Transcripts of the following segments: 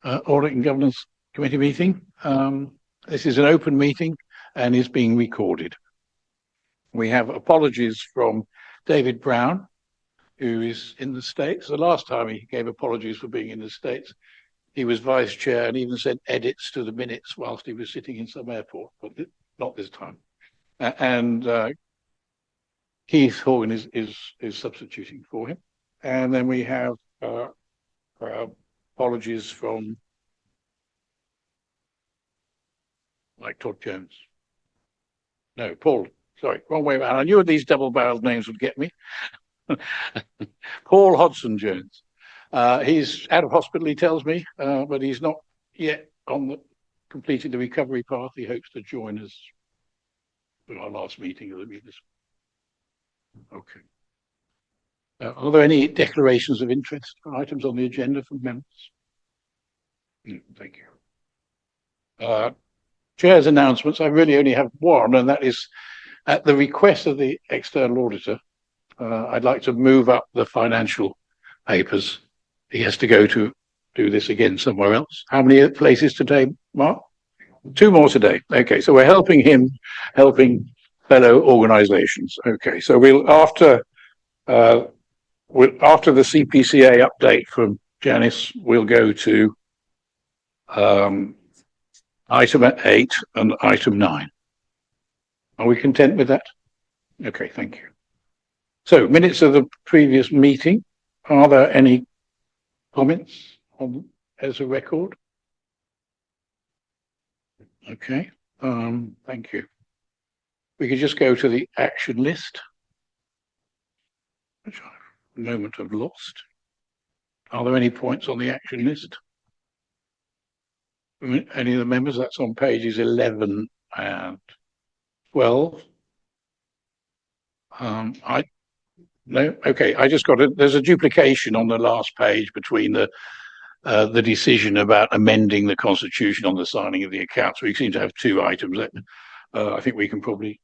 Audit and Governance Committee meeting. This is an open meeting and is being recorded. We have apologies from David Brown, who is in the States. The last time he gave apologies for being in the States, he was vice chair and even sent edits to the minutes whilst he was sitting in some airport, but not this time. And Keith Horgan is substituting for him. And then we have apologies from Todd Jones. No, Paul. Sorry, wrong way around. I knew these double-barreled names would get me. Paul Hodson Jones. He's out of hospital, he tells me, but he's not yet completed the recovery path. He hopes to join us for our last meeting. It'll be this. Okay. Are there any declarations of interest for items on the agenda from members? Thank you. Chair's announcements. I really only have one, and that is at the request of the external auditor. I'd like to move up the financial papers. He has to go to do this again somewhere else. How many places today, Mark? 2 more today. Okay, so we're helping him, helping fellow organisations. Okay, so after the CPCA update from Janice, we'll go to item 8 and item 9. Are we content with that? Okay, thank you. So, minutes of the previous meeting. Are there any comments as a record? Okay, thank you. We could just go to the action list, which I, for the moment, have lost. Are there any points on the action list? Any of the members? That's on pages 11 and 12. No, okay. I just got it. There's a duplication on the last page between the decision about amending the constitution on the signing of the accounts. We seem to have 2 items. I think we can probably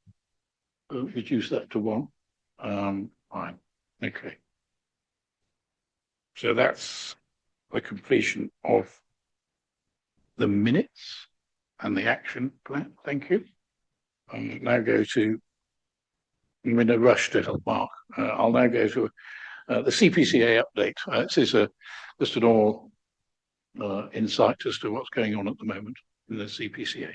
reduce that to 1. Fine. Okay. So that's the completion of the minutes and the action plan. Thank you. I'll now go to, I'm in a rush to help Mark. I'll now go to the CPCA update. This is just an all insight as to what's going on at the moment in the CPCA.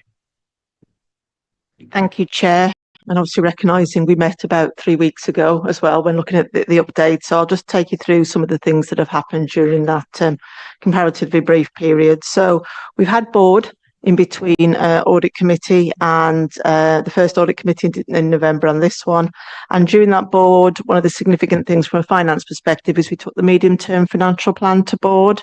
Thank you, Chair. And obviously recognising we met about 3 weeks ago as well when looking at the update. So I'll just take you through some of the things that have happened during that comparatively brief period. So we've had board in between audit committee and the first audit committee in November and this one. And during that board, one of the significant things from a finance perspective is we took the medium-term financial plan to board,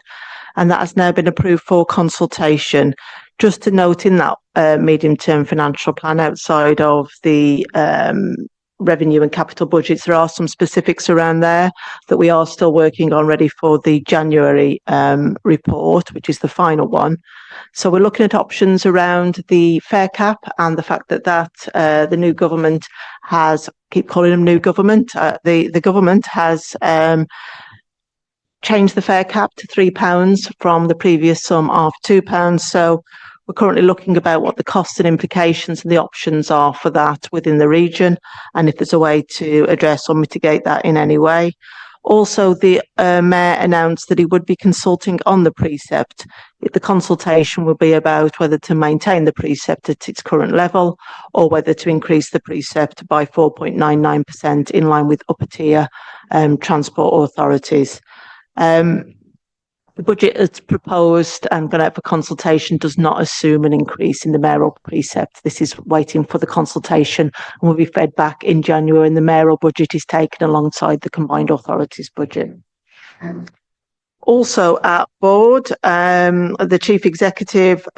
and that has now been approved for consultation. Just to note in that medium-term financial plan, outside of the revenue and capital budgets, there are some specifics around there that we are still working on, ready for the January report, which is the final one. So we're looking at options around the fare cap and the fact that the new government has, keep calling them new government, the government has changed the fare cap to £3 from the previous sum of £2. So we're currently looking about what the costs and implications and the options are for that within the region, and if there's a way to address or mitigate that in any way. Also, the Mayor announced that he would be consulting on the precept. The consultation will be about whether to maintain the precept at its current level or whether to increase the precept by 4.99% in line with upper tier transport authorities. The budget as proposed and gone out for consultation does not assume an increase in the mayoral precept. This is waiting for the consultation and will be fed back in January, and the mayoral budget is taken alongside the combined authorities budget. Also at board, the chief executive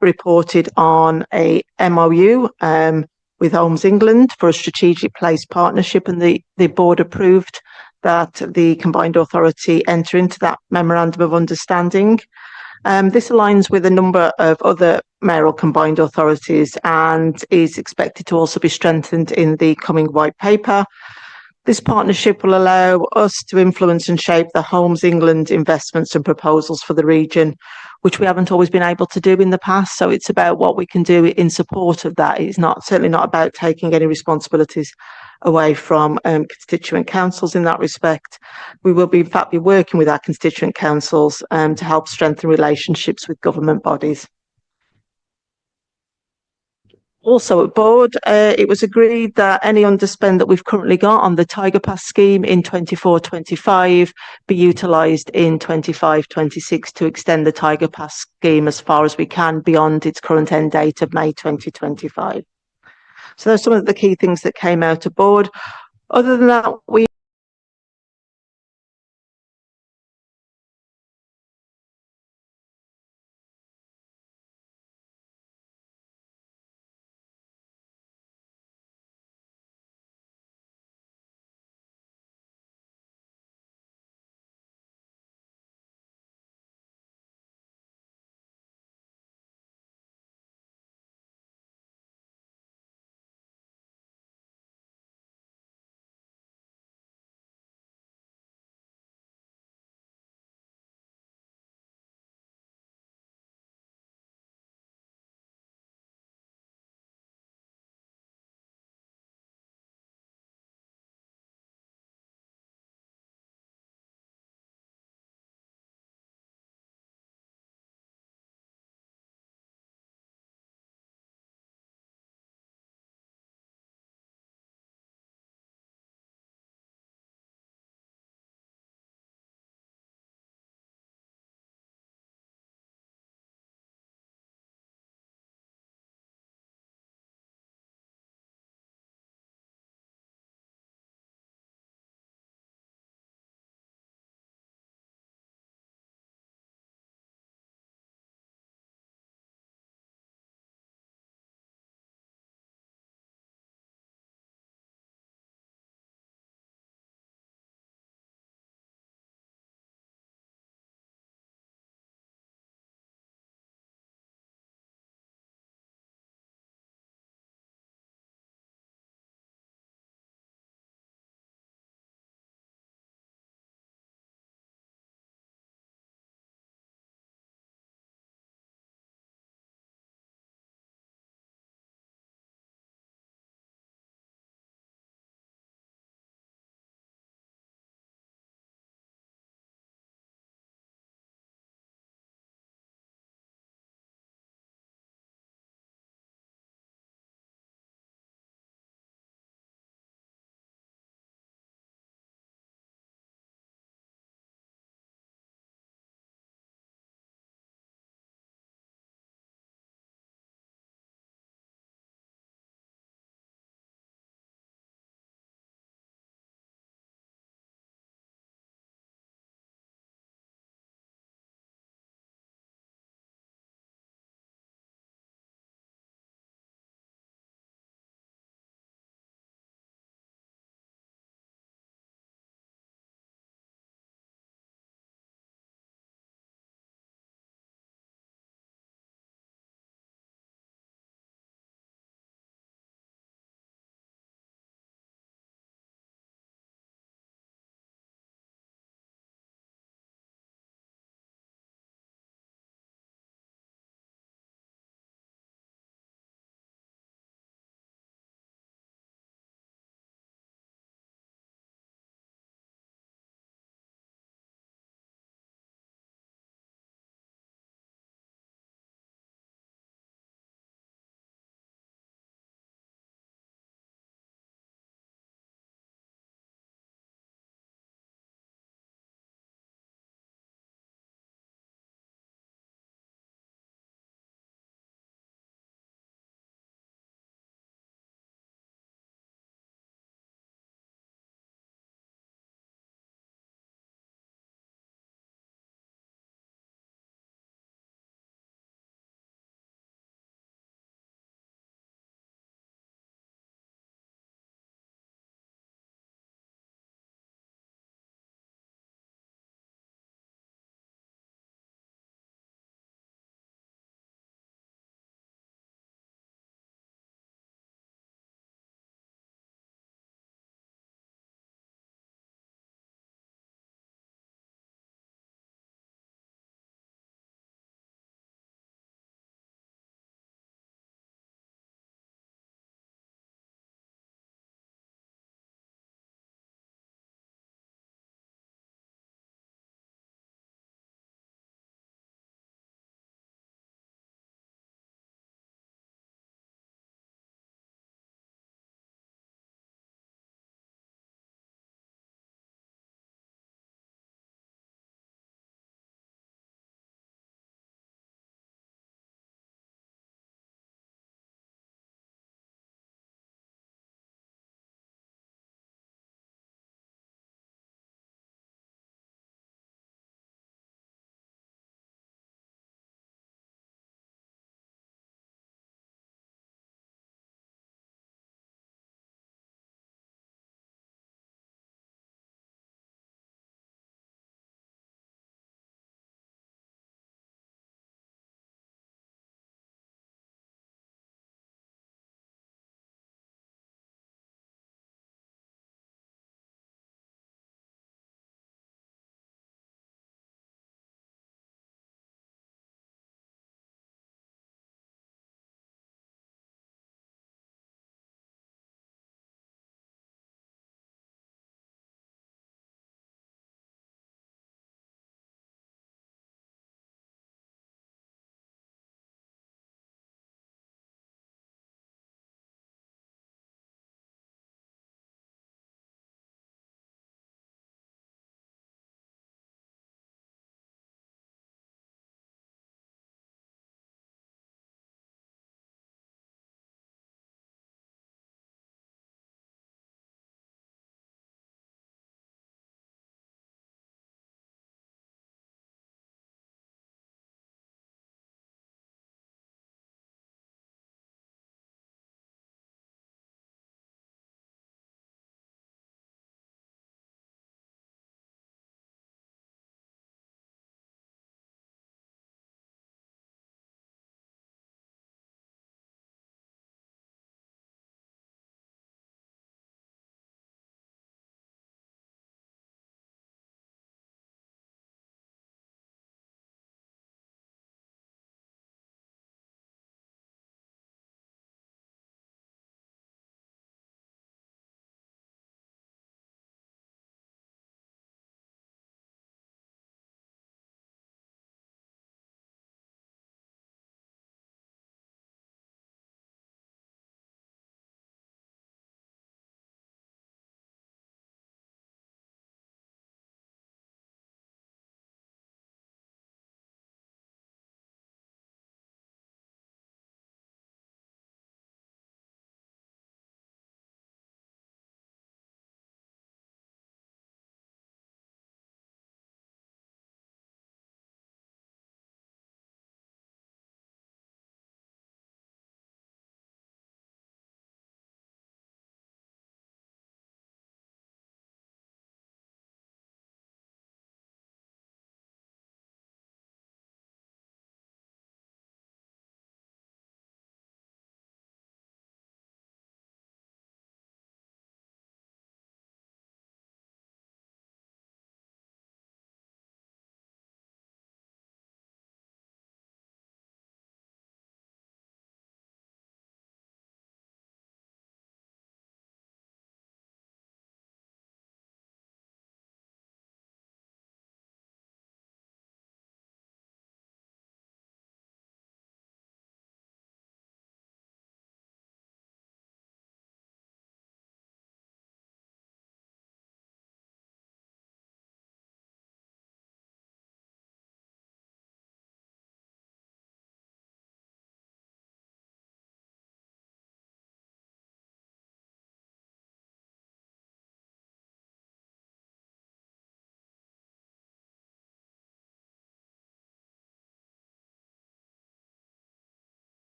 reported on a MOU with Homes England for a strategic place partnership, and the board approved that the combined authority enter into that memorandum of understanding. This aligns with a number of other mayoral combined authorities and is expected to also be strengthened in the coming white paper. This partnership will allow us to influence and shape the Homes England investments and proposals for the region, which we haven't always been able to do in the past. So it's about what we can do in support of that. It's certainly not about taking any responsibilities away from constituent councils in that respect. We will be, in fact, be working with our constituent councils to help strengthen relationships with government bodies. Also at board, it was agreed that any underspend that we've currently got on the Tiger Pass scheme in 24-25 be utilised in 25-26 to extend the Tiger Pass scheme as far as we can beyond its current end date of May 2025. So those are some of the key things that came out of board. Other than that, we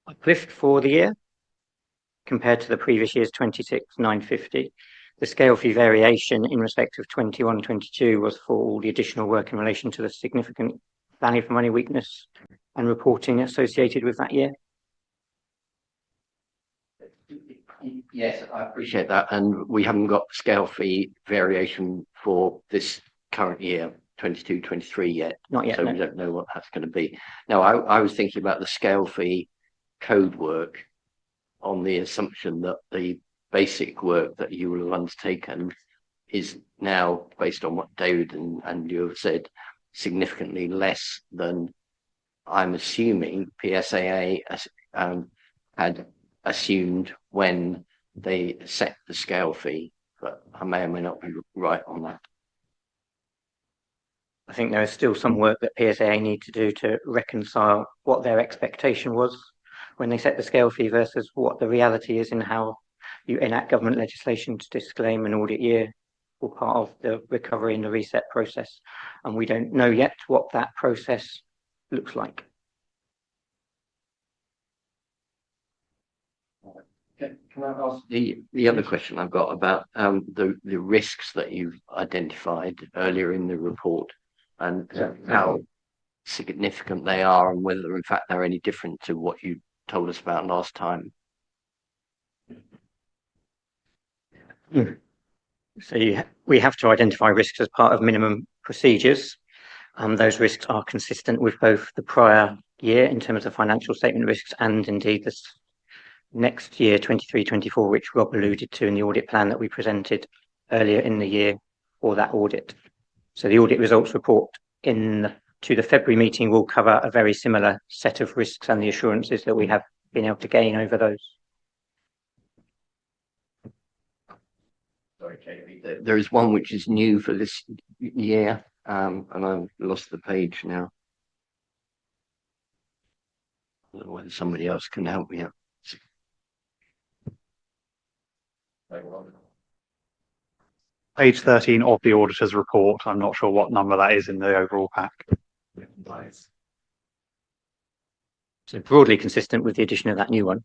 uplift for the year compared to the previous year's 26,950. The scale fee variation in respect of 21-22 was for all the additional work in relation to the significant value for money weakness and reporting associated with that year. Yes, I appreciate that. And we haven't got scale fee variation for this current year, 22-23 yet. Not yet. So we don't know what that's going to be. Now, I was thinking about the scale fee code work on the assumption that the basic work that you will have undertaken is now, based on what David and you have said, significantly less than I'm assuming PSAA had assumed when they set the scale fee, but I may or may not be right on that. I think there is still some work that PSAA need to do to reconcile what their expectation was when they set the scale fee versus what the reality is in how you enact government legislation to disclaim an audit year or part of the recovery and the reset process. And we don't know yet what that process looks like. Can I ask the other question I've got about the risks that you've identified earlier in the report and how significant they are and whether in fact they're any different to what you told us about last time? So we have to identify risks as part of minimum procedures. Those risks are consistent with both the prior year in terms of financial statement risks and indeed this next year, 23-24, which Rob alluded to in the audit plan that we presented earlier in the year for that audit. So the audit results report to the February meeting will cover a very similar set of risks and the assurances that we have been able to gain over those. Sorry, Jamie. There is one which is new for this year, and I've lost the page now. I don't know whether somebody else can help me out. Page 13 of the auditor's report. I'm not sure what number that is in the overall pack. So broadly consistent with the addition of that new one.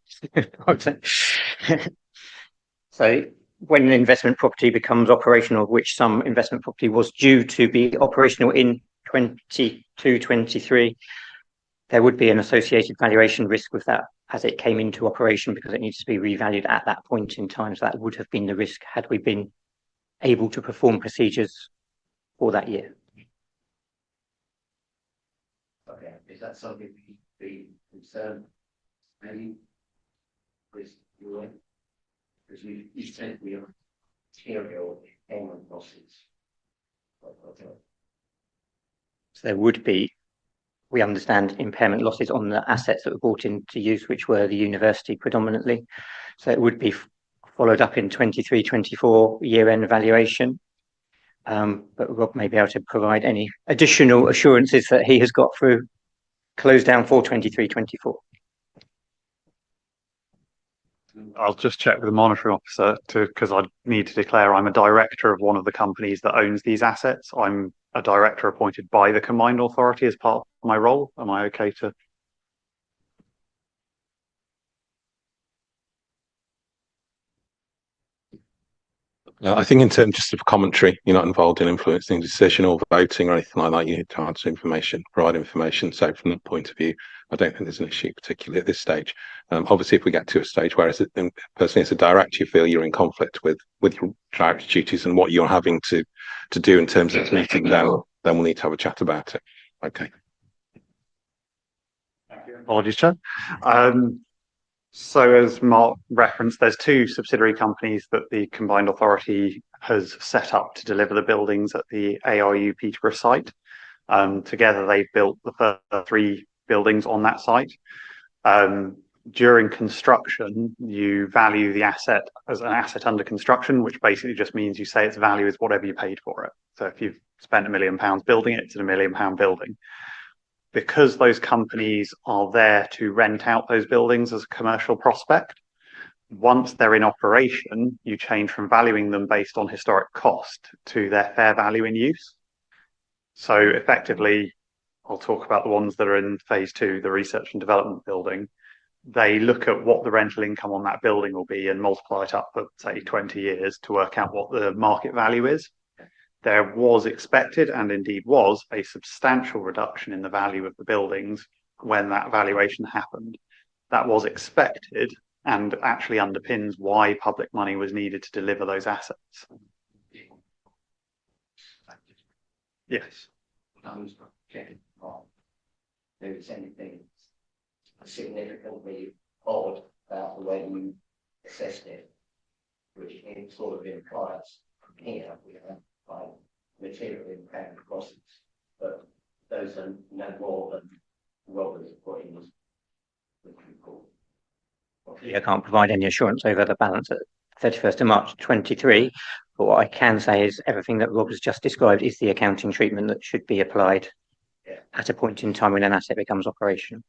So when an investment property becomes operational, which some investment property was due to be operational in 22-23, there would be an associated valuation risk with that as it came into operation because it needs to be revalued at that point in time. So that would have been the risk had we been able to perform procedures for that year. Okay, is that something we be concerned? Maybe because you said we are material payment losses. So there would be, we understand, impairment losses on the assets that were brought into use, which were the university predominantly. So it would be followed up in 23-24 year-end valuation. But Rob may be able to provide any additional assurances that he has got through close down for 23-24. I'll just check with the monitoring officer because I need to declare I'm a director of one of the companies that owns these assets. I'm a director appointed by the combined authority as part of my role. Am I okay to? I think in terms just of commentary, you're not involved in influencing decision or voting or anything like that. You need to answer information, provide information. So from that point of view, I don't think there's an issue, particularly at this stage. Obviously, if we get to a stage where, personally as a director, you feel you're in conflict with your director duties and what you're having to do in terms of meeting, then we'll need to have a chat about it. Okay. Thank you. Apologies, Chair. So as Mark referenced, there's two subsidiary companies that the combined authority has set up to deliver the buildings at the ARU Peterborough site. Together, they've built the first three buildings on that site. During construction, you value the asset as an asset under construction, which basically just means you say its value is whatever you paid for it. So if you've spent £1 million building it, it's a £1 million building. Because those companies are there to rent out those buildings as a commercial prospect, once they're in operation, you change from valuing them based on historic cost to their fair value in use. So effectively, I'll talk about the ones that are in phase 2, the research and development building. They look at what the rental income on that building will be and multiply it up for, say, 20 years to work out what the market value is. There was expected, and indeed was, a substantial reduction in the value of the buildings when that valuation happened. That was expected and actually underpins why public money was needed to deliver those assets. Yes. There is anything significantly odd about the way you assessed it, which it sort of implies from here we have like material impact losses, but those are no more than Robert's put in his report. I can't provide any assurance over the balance at 31st of March 23, but what I can say is everything that Rob has just described is the accounting treatment that should be applied at a point in time when an asset becomes operational.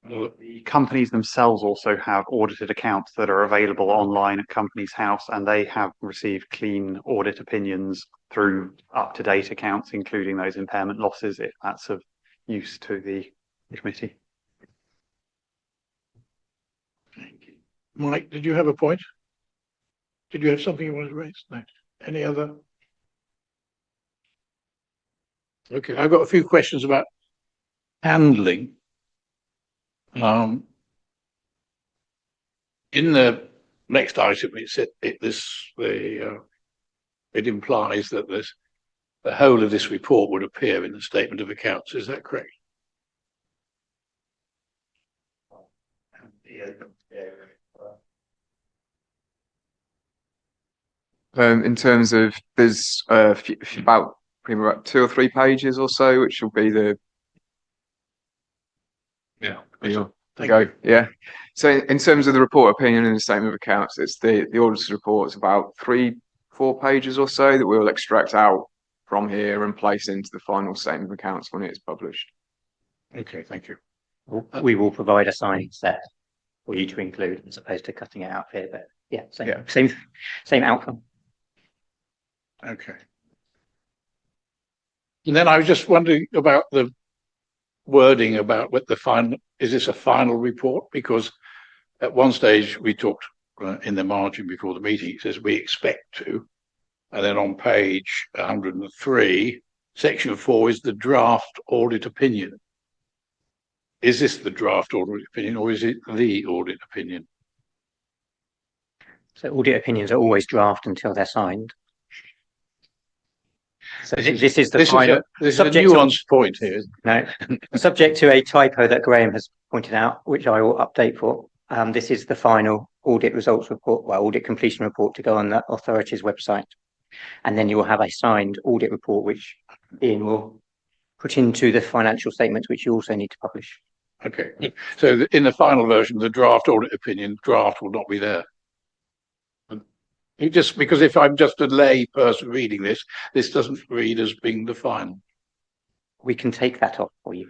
The companies themselves also have audited accounts that are available online at Companies House, and they have received clean audit opinions through up-to-date accounts, including those impairment losses, if that's of use to the committee. Thank you. Mike, did you have a point? Did you have something you wanted to raise? No. Any other? Okay, I've got a few questions about handling. In the next item, it implies that the whole of this report would appear in the statement of accounts. Is that correct? In terms of there's about pretty much 2 or 3 pages or so, which will be the Thank you. yeah. So in terms of the report opinion and the statement of accounts, it's the auditor's report. It's about 3-4 pages or so that we'll extract out from here and place into the final statement of accounts when it's published. Okay, thank you. We will provide a signed set for you to include as opposed to cutting it out here, but yeah, same outcome. Okay. And then I was just wondering about the wording about what the final, is this a final report? Because at one stage we talked in the margin before the meeting, it says we expect to, and then on page 103, section 4 is the draft audit opinion. Is this the draft audit opinion or is it the audit opinion? So audit opinions are always draft until they're signed. So this is the final. This is a nuanced point here. No, subject to a typo that Graham has pointed out, which I will update for. This is the final audit results report, well, audit completion report to go on the authority's website. And then you will have a signed audit report, which Ian will put into the financial statements, which you also need to publish. Okay. So in the final version, the draft audit opinion draft will not be there. Just because if I'm just a lay person reading this, this doesn't read as being the final. We can take that off for you,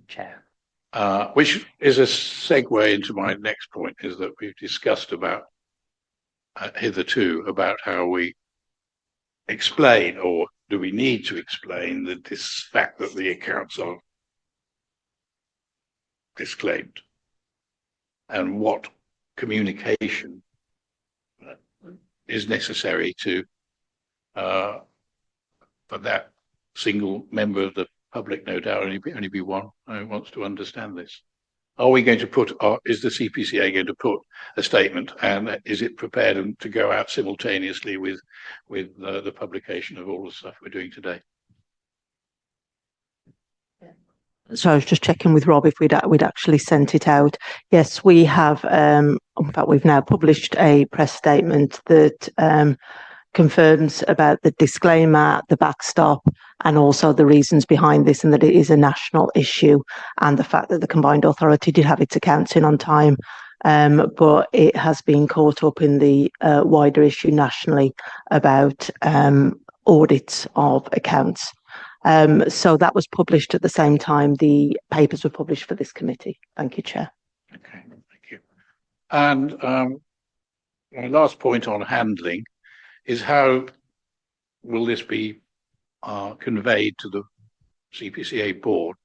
Chair. Which is a segue into my next point, is that we've discussed about hitherto about how we explain, or do we need to explain, this fact that the accounts are disclaimed, and what communication is necessary to for that single member of the public, no doubt only be one who wants to understand this. Are we going to put, is the CPCA going to put a statement, and is it prepared to go out simultaneously with the publication of all the stuff we're doing today? So I was just checking with Rob if we'd actually sent it out. Yes, we have. In fact, we've now published a press statement that confirms about the disclaimer, the backstop, and also the reasons behind this, and that it is a national issue, and the fact that the combined authority did have its accounts in on time, but it has been caught up in the wider issue nationally about audits of accounts. So that was published at the same time the papers were published for this committee. Thank you, Chair. Okay, thank you. And my last point on handling is how will this be are conveyed to the CPCA board,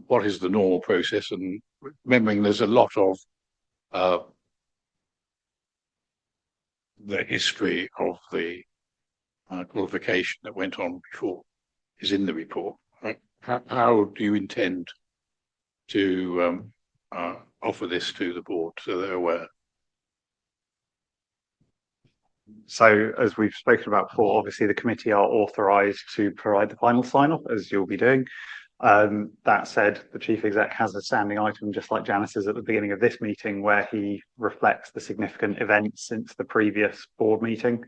what is the normal process? And remembering there's a lot of the history of the qualification that went on before is in the report. How do you intend to offer this to the board so they're aware? So, as we've spoken about before, obviously the committee are authorised to provide the final sign-off, as you'll be doing. That said, the chief exec has a standing item, just like Janice's at the beginning of this meeting, where he reflects the significant events since the previous board meeting.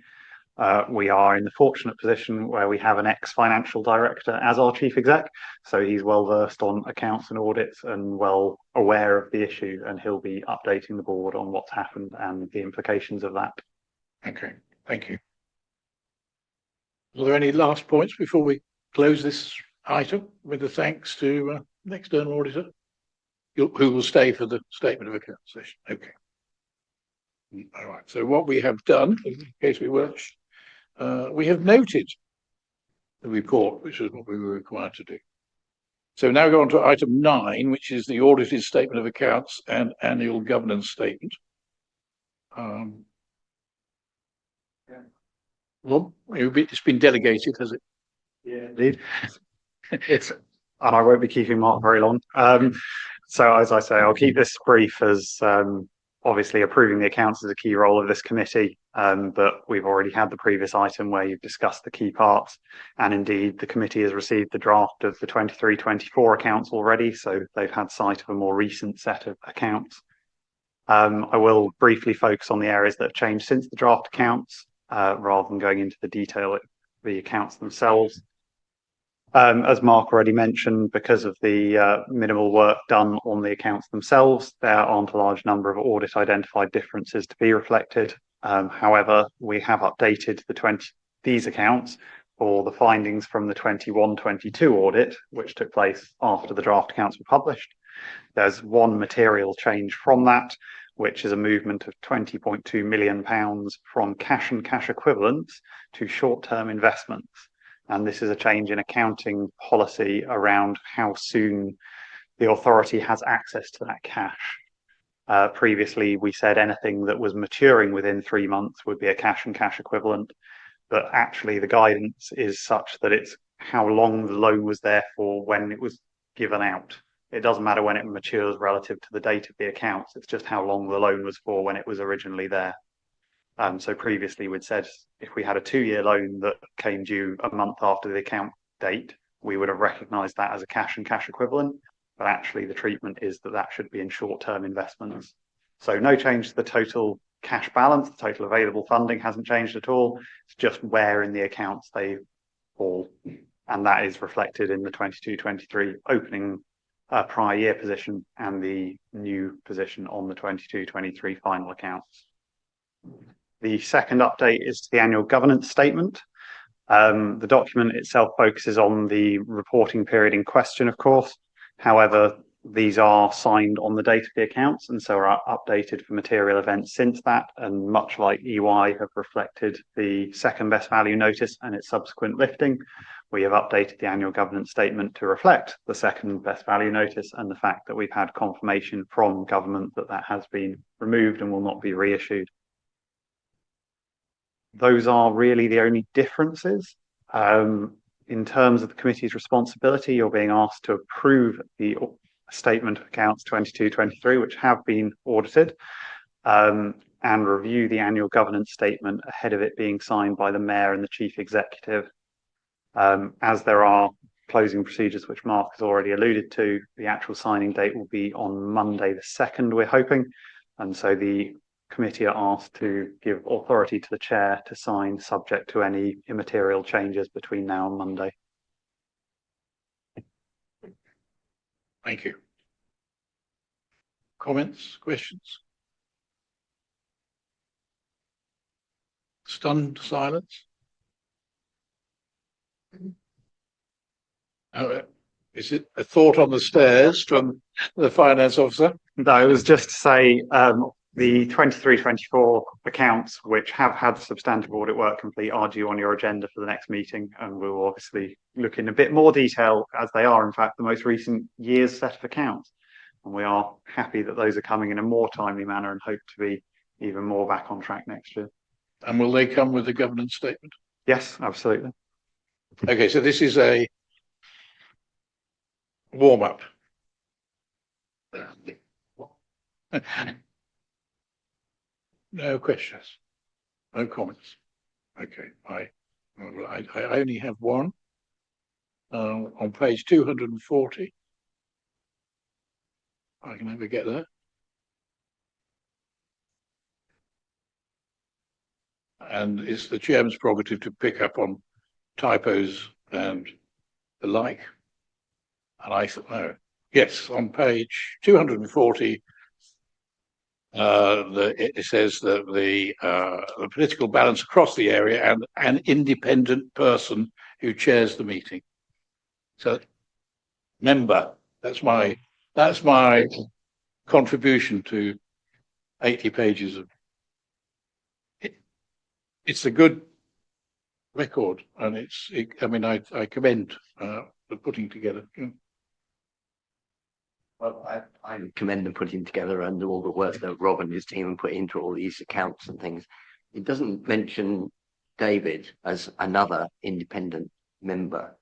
We are in the fortunate position where we have an ex-financial director as our chief exec, so he's well versed on accounts and audits and well aware of the issue, and he'll be updating the board on what's happened and the implications of that. Okay, thank you. Are there any last points before we close this item with the thanks to the external auditor, who will stay for the statement of account session? Okay. All right. So what we have done, in case we wish, we have noted the report, which is what we were required to do. So now go on to item 9, which is the audited statement of accounts and annual governance statement. Well, it's been delegated, has it? Yeah, indeed. And I won't be keeping Mark very long. So as I say, I'll keep this brief, as obviously approving the accounts is a key role of this committee, but we've already had the previous item where you've discussed the key parts, and indeed the committee has received the draft of the 23-24 accounts already, so they've had sight of a more recent set of accounts. I will briefly focus on the areas that have changed since the draft accounts, rather than going into the detail of the accounts themselves. As Mark already mentioned, because of the minimal work done on the accounts themselves, there aren't a large number of audit identified differences to be reflected. However, we have updated these accounts for the findings from the 21-22 audit, which took place after the draft accounts were published. There's one material change from that, which is a movement of £20.2 million from cash and cash equivalents to short-term investments. And this is a change in accounting policy around how soon the authority has access to that cash. Previously, we said anything that was maturing within 3 months would be a cash and cash equivalent, but actually the guidance is such that it's how long the loan was there for when it was given out. It doesn't matter when it matures relative to the date of the accounts, it's just how long the loan was for when it was originally there. So previously we'd said if we had a 2-year loan that came due a month after the account date, we would have recognised that as a cash and cash equivalent, but actually the treatment is that that should be in short-term investments. So no change to the total cash balance, the total available funding hasn't changed at all, it's just where in the accounts they fall, and that is reflected in the 22-23 opening prior year position and the new position on the 22-23 final accounts. The second update is to the annual governance statement. The document itself focuses on the reporting period in question, of course. However, these are signed on the date of the accounts and so are updated for material events since that, and much like EY have reflected the second best value notice and its subsequent lifting, we have updated the annual governance statement to reflect the second best value notice and the fact that we've had confirmation from government that that has been removed and will not be reissued. Those are really the only differences. In terms of the committee's responsibility, you're being asked to approve the statement of accounts 22-23, which have been audited, and review the annual governance statement ahead of it being signed by the mayor and the chief executive. As there are closing procedures, which Mark has already alluded to, the actual signing date will be on Monday the 2nd, we're hoping. And so the committee are asked to give authority to the chair to sign, subject to any immaterial changes between now and Monday. Thank you. Comments, questions? Stunned silence? Is it a thought on the stairs from the finance officer? No, it was just to say, The 23-24 accounts, which have had substantive audit work complete, are due on your agenda for the next meeting, and we will obviously look in a bit more detail, as they are, in fact, the most recent year's set of accounts. And we are happy that those are coming in a more timely manner and hope to be even more back on track next year. And will they come with a governance statement? Yes, absolutely. Okay, so this is a warm-up. No questions, no comments. Okay, I only have one on page 240. I can never get there. And it's the chairman's prerogative to pick up on typos and the like. And I thought, no, yes, on page 240, it says that the political balance across the area and an independent person who chairs the meeting. So, member, that's my contribution to 80 pages of it. It's a good record, and I mean, I commend the putting together. Well, I commend them putting together and all the work that Rob and his team have put into all these accounts and things. It doesn't mention David as another independent member,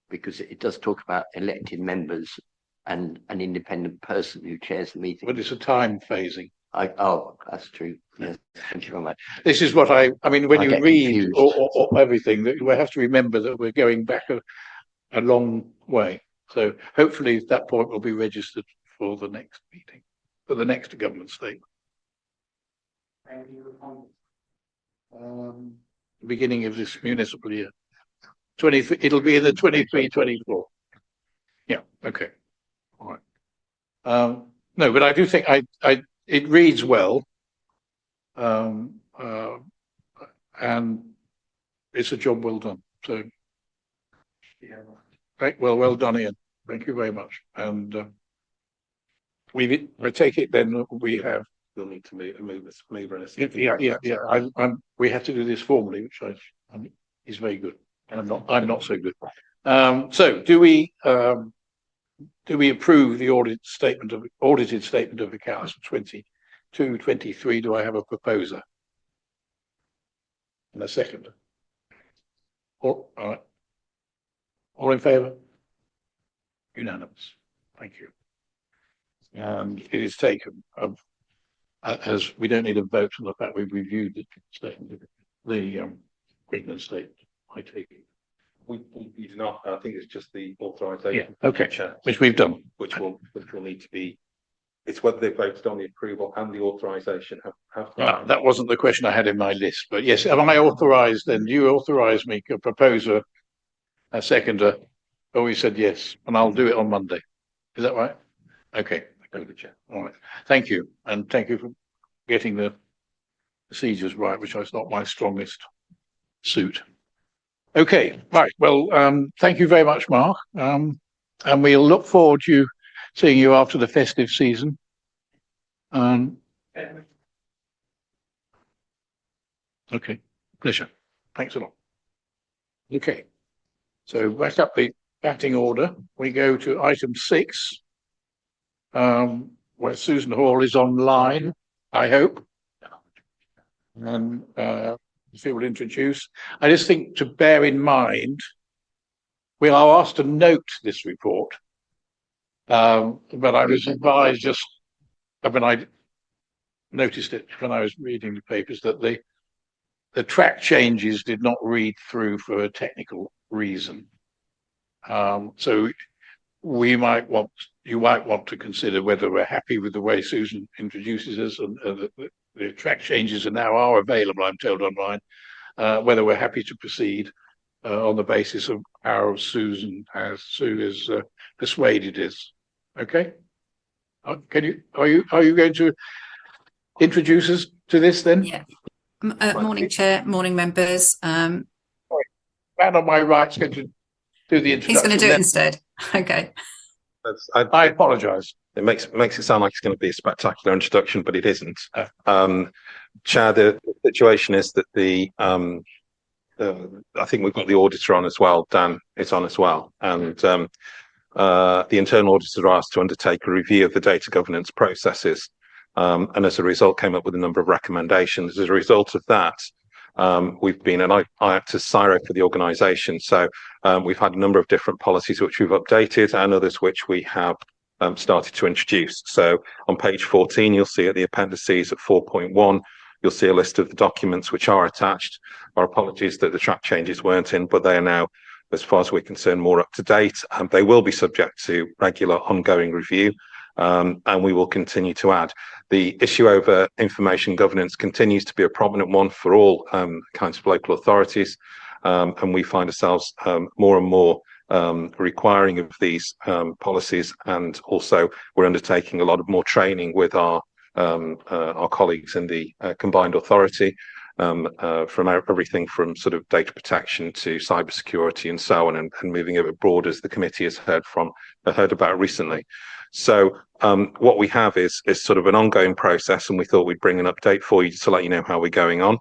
because it does talk about elected members and an independent person who chairs the meeting. But it's a time phasing. Oh, that's true. Yes, thank you very much. This is what I mean, when you read confused. or everything, that we have to remember that we're going back a long way. So hopefully that point will be registered for the next meeting, for the next government statement. Beginning of this municipal year. 23, it'll be in the 23-24. Yeah, okay. All right. No, but I do think it reads well. And it's a job well done. So yeah, right, well done, Ian. Thank you very much. And I take it then we have. We'll need to move this. Yeah. We have to do this formally, which is very good. I'm not so good. So do we approve the audited statement of accounts for 22-23? Do I have a proposer? And a second. All right. All in favour? Unanimous. Thank you. And it is taken. As we don't need a vote on the fact we've reviewed the statement, the pregnant statement. I take it. We do not. I think it's just the authorisation. Yeah. Okay. Which we've done. Which will need to be. It's whether they voted on the approval and the authorisation. That wasn't the question I had in my list, but yes, am I authorised? Then you authorise me, a proposer, a seconder. Oh, we said yes, and I'll do it on Monday. Is that right? Okay. Thank you, Chair. All right. Thank you, and thank you for getting the procedures right, which is not my strongest suit. Okay, right. Well, thank you very much, Mark. And we'll look forward to seeing you after the festive season. Okay, pleasure. Thanks a lot. Okay, so back up the batting order. We go to item 6, where Susan Hall is online, I hope. And she will introduce. I just think to bear in mind, we are asked to note this report, but I was advised I noticed it when I was reading the papers that the track changes did not read through for a technical reason. So you might want to consider whether we're happy with the way Susan introduces us, and the track changes are available, I'm told, online, whether we're happy to proceed on the basis of how Sue has persuaded us. Okay? Are you going to introduce us to this then? Yeah. Morning, Chair. Morning, members. Man on my right's going to do the introduction. He's going to do it instead. Okay. I apologise. It makes it sound like it's going to be a spectacular introduction, but it isn't. Chair, the situation is that I think we've got the auditor on as well. Dan is on as well, and the internal auditor asked to undertake a review of the data governance processes, and as a result, came up with a number of recommendations. As a result of that, we've been, and I act as CIRO for the organisation, so we've had a number of different policies which we've updated, and others which we have started to introduce. So on page 14, you'll see at the appendices at 4.1, you'll see a list of the documents which are attached. Our apologies that the track changes weren't in, but they are now, as far as we're concerned, more up to date. They will be subject to regular ongoing review, and we will continue to add. The issue over information governance continues to be a prominent one for all kinds of local authorities, and we find ourselves more and more requiring of these policies, and also we're undertaking a lot of more training with our colleagues in the combined authority, from everything from sort of data protection to cybersecurity and so on, and moving a bit broad, as the committee has heard about recently. So what we have is sort of an ongoing process, and we thought we'd bring an update for you to let you know how we're going on.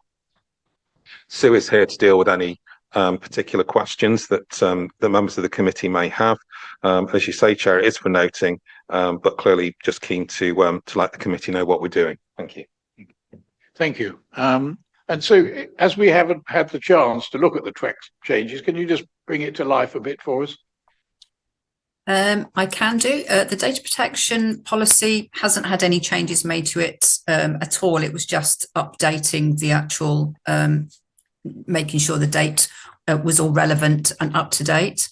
Sue is here to deal with any particular questions that the members of the committee may have. As you say, Chair, it is for noting, but clearly just keen to let the committee know what we're doing. Thank you. Thank you. And so, as we haven't had the chance to look at the track changes, can you just bring it to life a bit for us? I can do. The data protection policy hasn't had any changes made to it at all. It was just updating the actual, making sure the date was all relevant and up to date.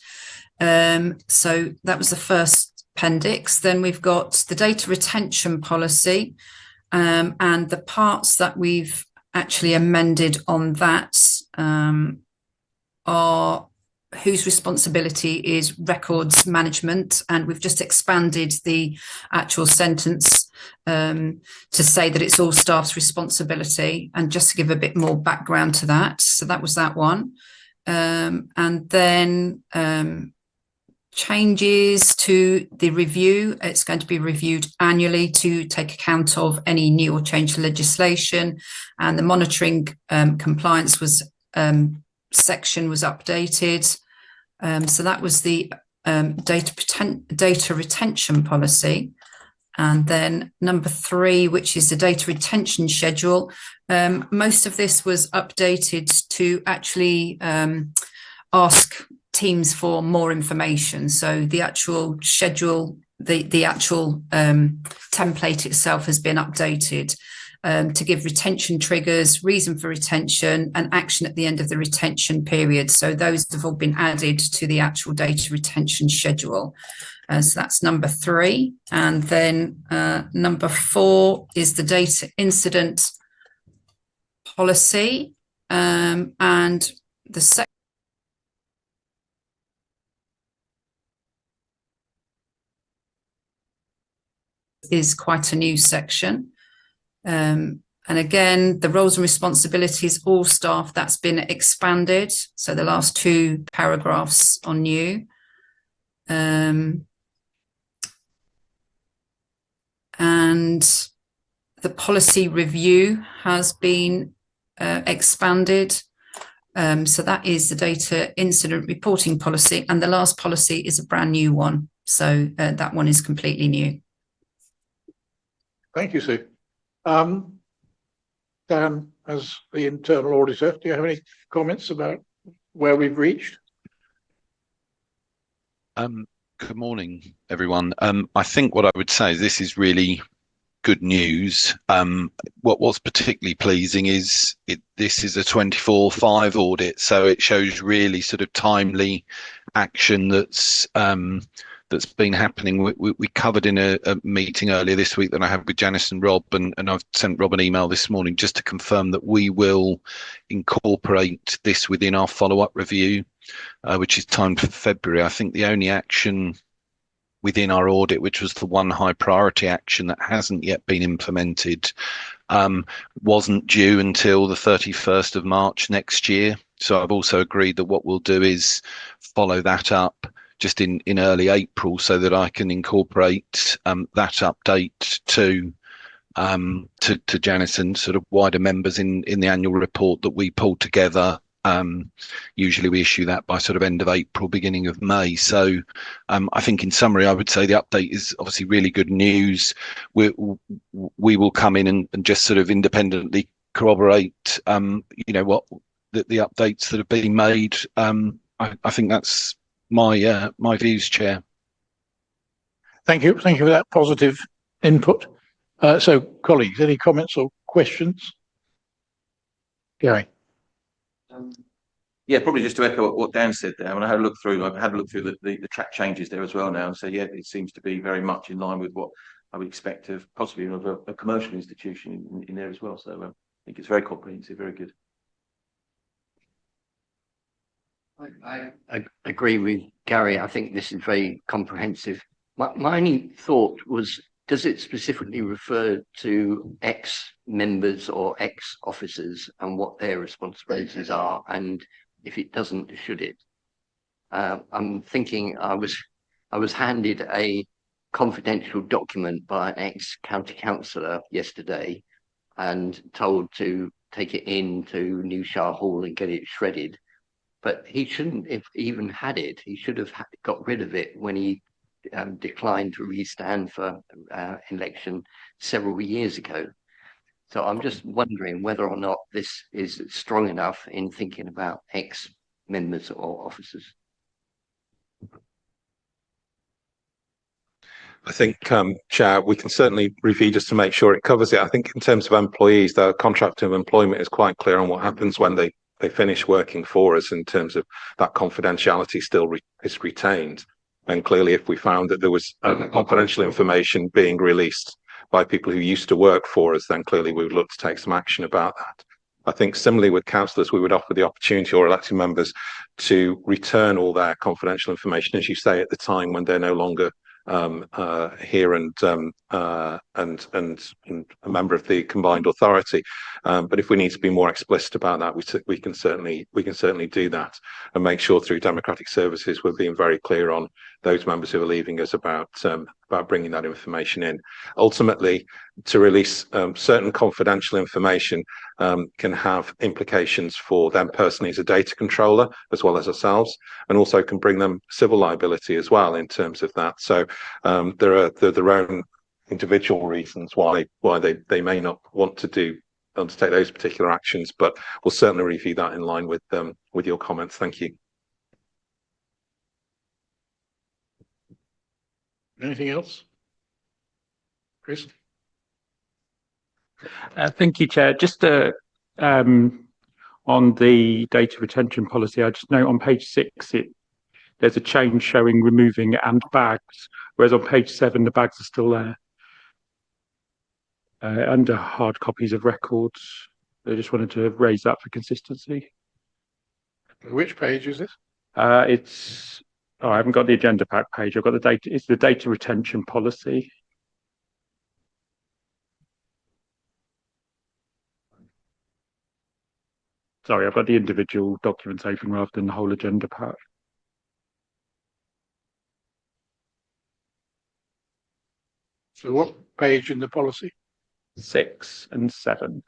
So that was the first appendix. Then we've got the data retention policy, and the parts that we've actually amended on that are whose responsibility is records management, and we've just expanded the actual sentence to say that it's all staff's responsibility, and just to give a bit more background to that. So that was that one. And then changes to the review. It's going to be reviewed annually to take account of any new or changed legislation, and the monitoring compliance was section was updated. So that was the data retention policy. And then number 3, which is the data retention schedule. Most of this was updated to actually ask teams for more information. So the actual schedule, the actual template itself has been updated to give retention triggers, reason for retention, and action at the end of the retention period. So those have all been added to the actual data retention schedule. So that's number 3. And then number 4 is the data incident policy. And the second is quite a new section. And again, the roles and responsibilities, all staff, that's been expanded. So the last 2 paragraphs are new. And the policy review has been expanded. So that is the data incident reporting policy. And the last policy is a brand new one. So that one is completely new. Thank you, Sue. Dan, as the internal auditor, do you have any comments about where we've reached? Good morning, everyone. I think what I would say is this is really good news. What's particularly pleasing is this is a 24/5 audit, so it shows really sort of timely action that's been happening. We covered in a meeting earlier this week that I had with Janice and Rob, and I've sent Rob an email this morning just to confirm that we will incorporate this within our follow-up review, which is timed for February. I think the only action within our audit, which was the one high priority action that hasn't yet been implemented, wasn't due until the 31st of March next year. So I've also agreed that what we'll do is follow that up just in early April, so that I can incorporate that update to Janice and sort of wider members in the annual report that we pulled together. Usually we issue that by sort of end of April, beginning of May. So I think in summary, I would say the update is obviously really good news. We will come in and just sort of independently corroborate, what the updates that have been made. I think that's my views, Chair. Thank you for that positive input. So, colleagues, any comments or questions? Gary. Yeah, probably just to echo what Dan said there. When I had a look through, I've had a look through the track changes there as well now. So yeah, it seems to be very much in line with what I would expect of possibly of a commercial institution in there as well. So I think it's very comprehensive, very good. I agree with Gary. I think this is very comprehensive. My only thought was, does it specifically refer to ex-members or ex-officers and what their responsibilities are? And if it doesn't, should it? I'm thinking I was handed a confidential document by an ex-county councillor yesterday and told to take it in to New Shire Hall and get it shredded. But he shouldn't have even had it. He should have got rid of it when he declined to re-stand for election several years ago. So I'm just wondering whether or not this is strong enough in thinking about ex-members or officers. I think, Chair, we can certainly review just to make sure it covers it. I think in terms of employees, the contract of employment is quite clear on what happens when they finish working for us in terms of that confidentiality still is retained. And clearly, if we found that there was confidential information being released by people who used to work for us, then clearly we would look to take some action about that. I think similarly with councillors, we would offer the opportunity, or elected members, to return all their confidential information, as you say, at the time when they're no longer here and a member of the combined authority. But if we need to be more explicit about that, we can certainly do that and make sure through democratic services we're being very clear on those members who are leaving us about bringing that information in. Ultimately, to release certain confidential information can have implications for them personally as a data controller, as well as ourselves, and also can bring them civil liability as well in terms of that. So there are their own individual reasons why they may not want to undertake those particular actions, but we'll certainly review that in line with your comments. Thank you. Anything else? Chris? Thank you, Chair. Just on the data retention policy, I just note on page 6, there's a change showing removing and bags, whereas on page 7, the bags are still there. Under hard copies of records, I just wanted to raise that for consistency. Which page is this? I haven't got the agenda pack page. I've got the data. It's the data retention policy. Sorry, I've got the individual documents open rather than the whole agenda pack. So what page in the policy? 6 and 7.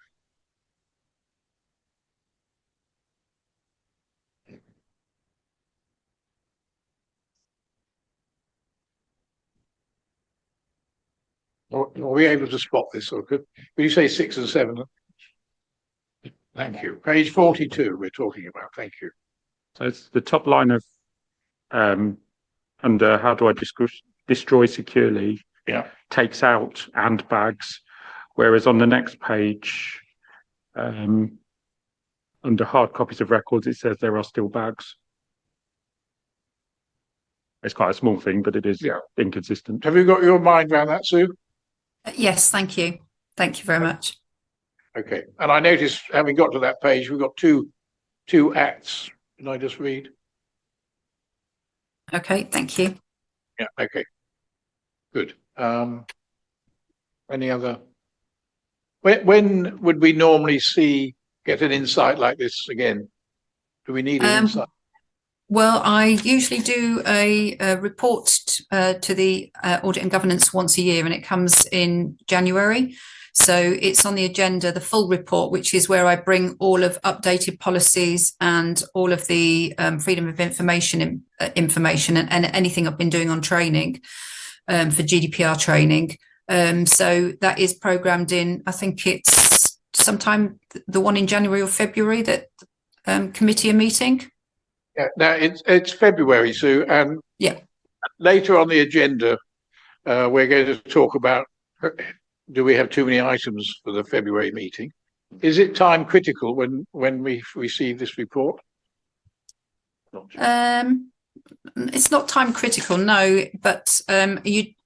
Are we able to spot this? Or could you say 6 and 7? Thank you. Page 42 we're talking about. Thank you. So it's the top line of under how do I destroy securely? Yeah. Takes out and bags, whereas on the next page, under hard copies of records, it says there are still bags. It's quite a small thing, but it is inconsistent. Have you got your mind around that, Sue? Yes, thank you. Thank you very much. Okay. And I noticed, having got to that page, we've got two acts. Can I just read? Okay, thank you. Yeah, okay. Good. Any other? When would we normally get an insight like this again? Do we need an insight? Well, I usually do a report to the Audit and Governance once a year, and it comes in January. So it's on the agenda, the full report, which is where I bring all of updated policies and all of the freedom of information information and anything I've been doing on training for GDPR training. So that is programmed in, I think it's sometime the one in January or February that committee are meeting. Yeah, now it's February, Sue, and Yeah. later on the agenda, we're going to talk about, do we have too many items for the February meeting? Is it time critical when we receive this report? It's not time critical, no, but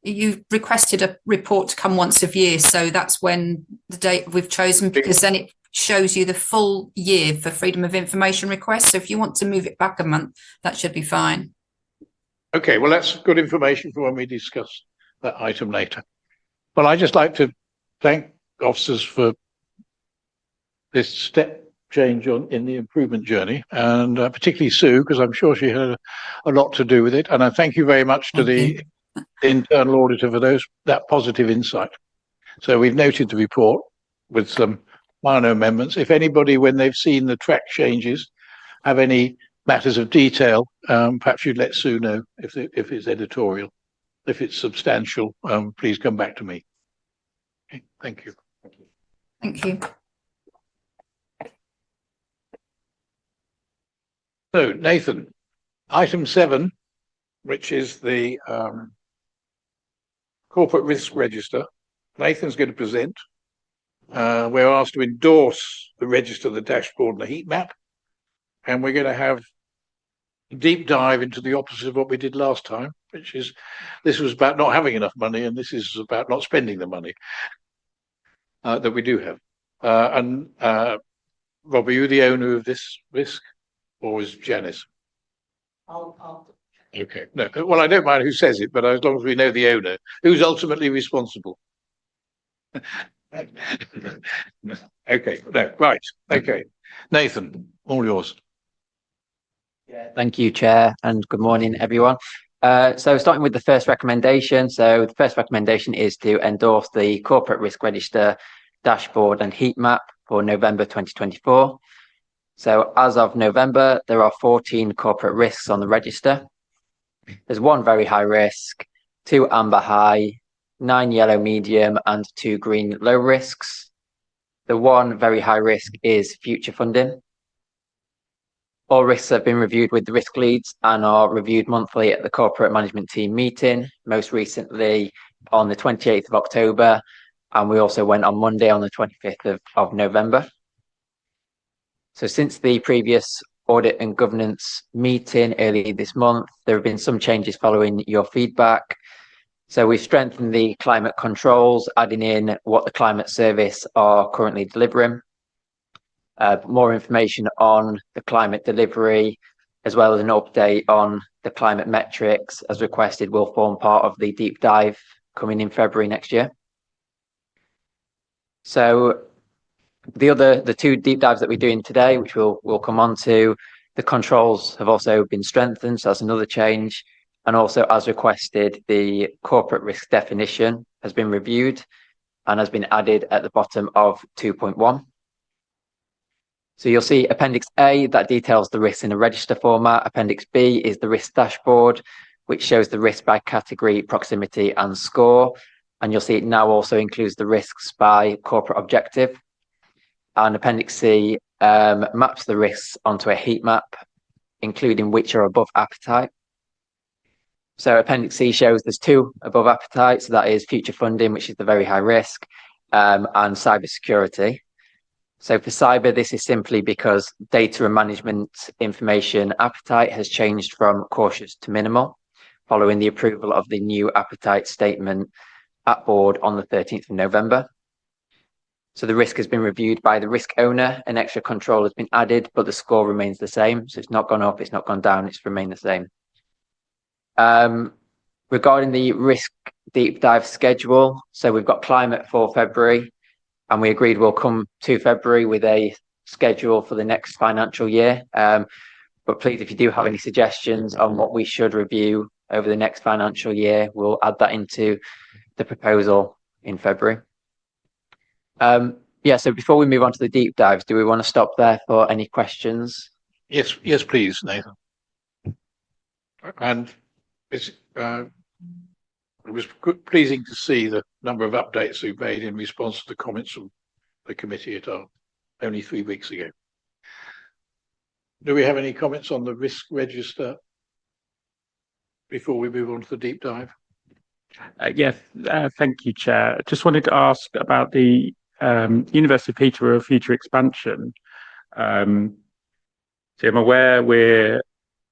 you requested a report to come once a year, so that's when the date we've chosen, because then it shows you the full year for freedom of information requests. So if you want to move it back a month, that should be fine. Okay, well, that's good information for when we discuss that item later. Well, I'd just like to thank officers for this step change in the improvement journey, and particularly Sue, because I'm sure she had a lot to do with it. And I thank you very much to the internal auditor for that positive insight. So we've noted the report with some minor amendments. If anybody, when they've seen the track changes, have any matters of detail, perhaps you'd let Sue know if it's editorial. If it's substantial, please come back to me. Okay, thank you. Thank you. So, Nathan, item 7, which is the corporate risk register. Nathan's going to present. We're asked to endorse the register, the dashboard, and the heat map. And we're going to have a deep dive into the opposite of what we did last time, which is this was about not having enough money, and this is about not spending the money that we do have. Rob, are you the owner of this risk, or is Janice? Okay. No. Well, I don't mind who says it, but as long as we know the owner, who's ultimately responsible. Okay. No. Right. Okay. Nathan, all yours. Thank you, Chair, and good morning, everyone. So starting with the first recommendation. So the first recommendation is to endorse the corporate risk register dashboard and heat map for November 2024. So as of November, there are 14 corporate risks on the register. There's 1 very high risk, 2 amber high, 9 yellow medium, and 2 green low risks. The 1 very high risk is future funding. All risks have been reviewed with the risk leads and are reviewed monthly at the corporate management team meeting, most recently on the 28th of October, and we also went on Monday on the 25th of November. So since the previous audit and governance meeting early this month, there have been some changes following your feedback. So we've strengthened the climate controls, adding in what the climate service are currently delivering. More information on the climate delivery, as well as an update on the climate metrics as requested, will form part of the deep dive coming in February next year. So the 2 deep dives that we're doing today, which we'll come on to, the controls have also been strengthened, so that's another change. And also, as requested, the corporate risk definition has been reviewed and has been added at the bottom of 2.1. So you'll see Appendix A, that details the risks in a register format. Appendix B is the risk dashboard, which shows the risk by category, proximity, and score. And you'll see it now also includes the risks by corporate objective. And Appendix C maps the risks onto a heat map, including which are above appetite. So Appendix C shows there's 2 above appetite. So that is future funding, which is the very high risk, and cybersecurity. So for cyber, this is simply because data and management information appetite has changed from cautious to minimal, following the approval of the new appetite statement at board on the 13th of November. So the risk has been reviewed by the risk owner, an extra control has been added, but the score remains the same. So it's not gone up, it's not gone down, it's remained the same. Regarding the risk deep dive schedule, so we've got climate for February, and we agreed we'll come to February with a schedule for the next financial year. But please, if you do have any suggestions on what we should review over the next financial year, we'll add that into the proposal in February. Yeah, so before we move on to the deep dives, do we want to stop there for any questions? Yes, please, Nathan. And it was pleasing to see the number of updates we've made in response to the comments from the committee at our only 3 weeks ago. Do we have any comments on the risk register before we move on to the deep dive? Yes, thank you, Chair. Just wanted to ask about the University of Peterborough future expansion. So I'm aware we're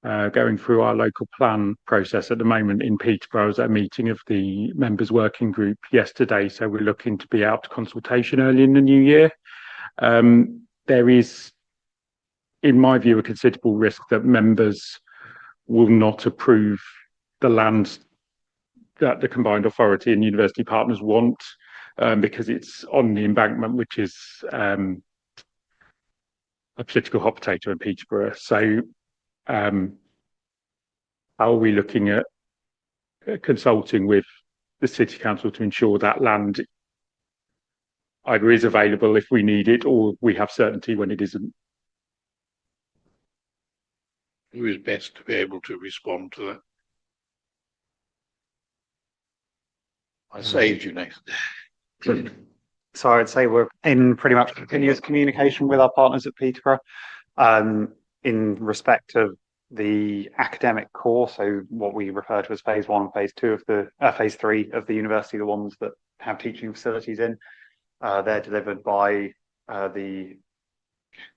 going through our local plan process at the moment in Peterborough. I was at a meeting of the members working group yesterday, so we're looking to be out to consultation early in the new year. There is, in my view, a considerable risk that members will not approve the land that the combined authority and university partners want, because it's on the embankment, which is a political hot potato in Peterborough. So how are we looking at consulting with the City Council to ensure that land either is available if we need it, or we have certainty when it isn't? Who is best to be able to respond to that? I saved you, Nathan. So I'd say we're in pretty much continuous communication with our partners at Peterborough in respect of the academic core. So what we refer to as phase 1 and phase 2 of the phase 3 of the university, the ones that have teaching facilities in, they're delivered by the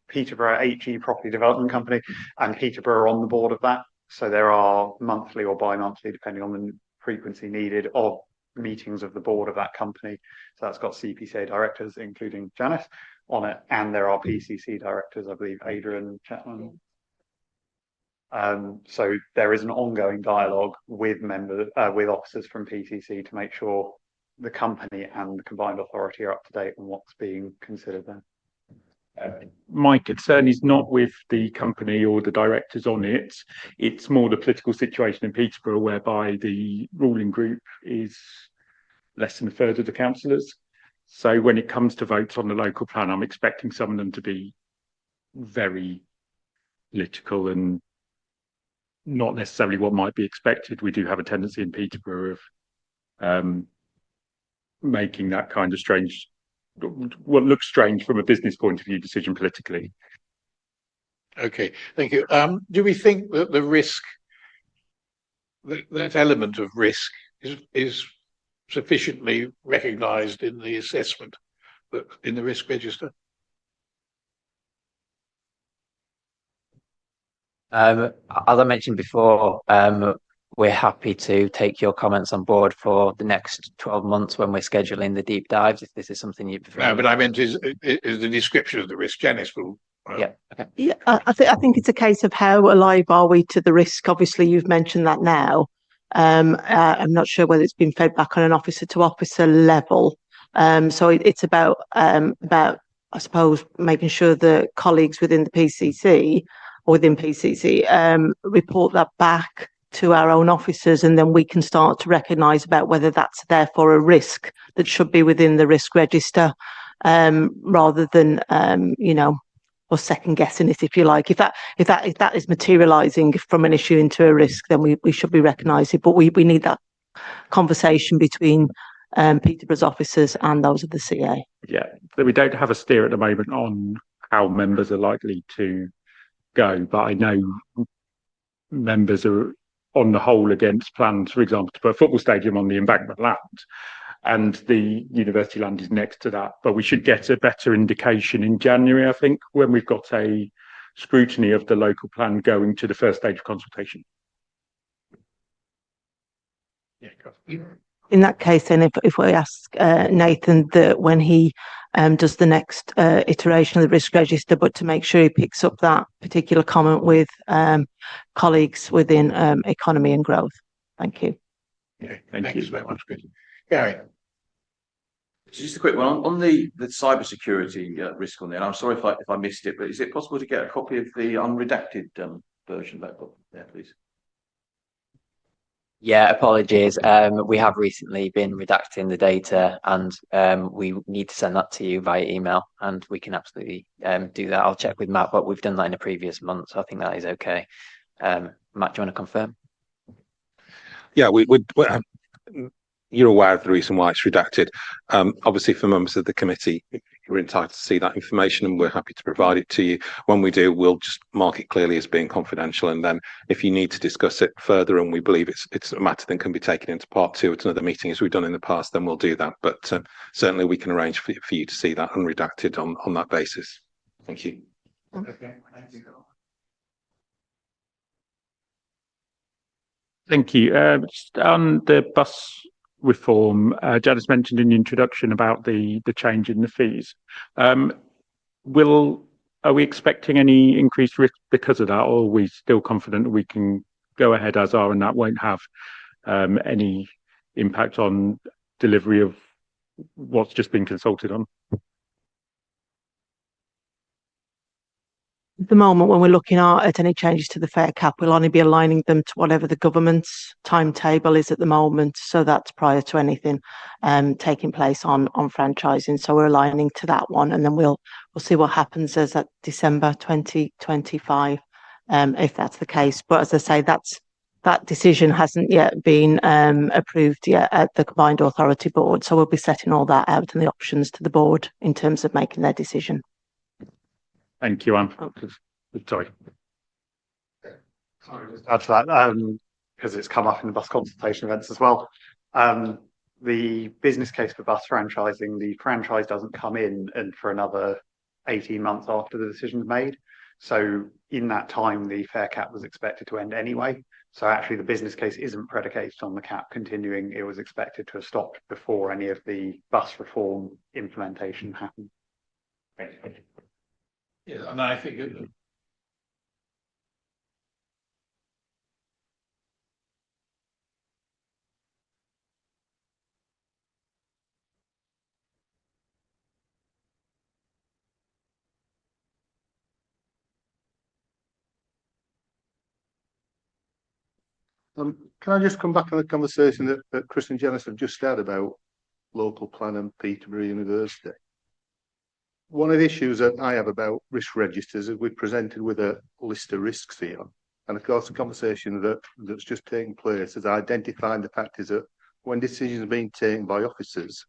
Peterborough HE Property Development Company, and Peterborough are on the board of that. So there are monthly or bi-monthly, depending on the frequency needed, of meetings of the board of that company. So that's got CPCA directors, including Janice, on it, and there are PCC directors, I believe, Adrian Chapman. So there is an ongoing dialogue with with officers from PCC to make sure the company and the combined authority are up to date on what's being considered there. My concern is not with the company or the directors on it. It's more the political situation in Peterborough, whereby the ruling group is less than a third of the councillors. So when it comes to votes on the local plan, I'm expecting some of them to be very political and not necessarily what might be expected. We do have a tendency in Peterborough of making that kind of strange, what looks strange from a business point of view, decision politically. Okay, thank you. Do we think that the risk, that element of risk, is sufficiently recognised in the assessment, in the risk register? As I mentioned before, we're happy to take your comments on board for the next 12 months when we're scheduling the deep dives, if this is something you prefer. No, but I meant is the description of the risk. Janice will. Yeah. Okay. Yeah, I think it's a case of how alive are we to the risk. Obviously, you've mentioned that now. I'm not sure whether it's been fed back on an officer to officer level. So it's about I suppose making sure the colleagues within the PCC or within PCC report that back to our own officers, and then we can start to recognise about whether that's therefore a risk that should be within the risk register, rather than or second guessing it, if you like. If that is materialising from an issue into a risk, then we should be recognising. But we need that conversation between Peterborough's officers and those of the CA. Yeah, so we don't have a steer at the moment on how members are likely to go, but I know members are on the whole against plans, for example, to put a football stadium on the embankment land, and the university land is next to that. But we should get a better indication in January, I think, when we've got a scrutiny of the local plan going to the first stage of consultation. Yeah. In that case, then, if we ask Nathan that when he does the next iteration of the risk register, but to make sure he picks up that particular comment with colleagues within economy and growth. Thank you. Yeah, thank you very much, Chris. Gary. Just a quick one on the cybersecurity risk on there. And I'm sorry if I missed it, but is it possible to get a copy of the unredacted version back up there, please. Yeah, apologies. We have recently been redacting the data, and we need to send that to you via email, and we can absolutely do that. I'll check with Matt, but we've done that in a previous month, so I think that is okay. Matt, do you want to confirm? Yeah, you're aware of the reason why it's redacted. Obviously, for members of the committee, you're entitled to see that information, and we're happy to provide it to you. When we do, we'll just mark it clearly as being confidential, and then if you need to discuss it further, and we believe it's a matter that can be taken into part 2 at another meeting, as we've done in the past, then we'll do that. But certainly, we can arrange for you to see that unredacted on that basis. Thank you. Okay, thank you. Thank you. Just on the bus reform, Janice mentioned in the introduction about the change in the fees. Are we expecting any increased risk because of that, or are we still confident we can go ahead as are and that won't have any impact on delivery of what's just been consulted on? At the moment, when we're looking at any changes to the fare cap, we'll only be aligning them to whatever the government's timetable is at the moment. So that's prior to anything taking place on franchising. So we're aligning to that one, and then we'll see what happens as at December 2025, if that's the case. But as I say, that decision hasn't yet been approved yet at the Combined Authority Board. So we'll be setting all that out and the options to the board in terms of making their decision. Thank you, sorry. Sorry, just add to that, because it's come up in the bus consultation events as well. The business case for bus franchising, the franchise doesn't come in and for another 18 months after the decision's made. So in that time, the fare cap was expected to end anyway. So actually the business case isn't predicated on the cap continuing. It was expected to have stopped before any of the bus reform implementation happened. Yeah, and I think can I just come back on the conversation that Chris and Janice have just had about local plan and Peterborough University? One of the issues that I have about risk registers is we're presented with a list of risks here. And of course, the conversation that's just taken place has identified the fact is that when decisions are being taken by officers,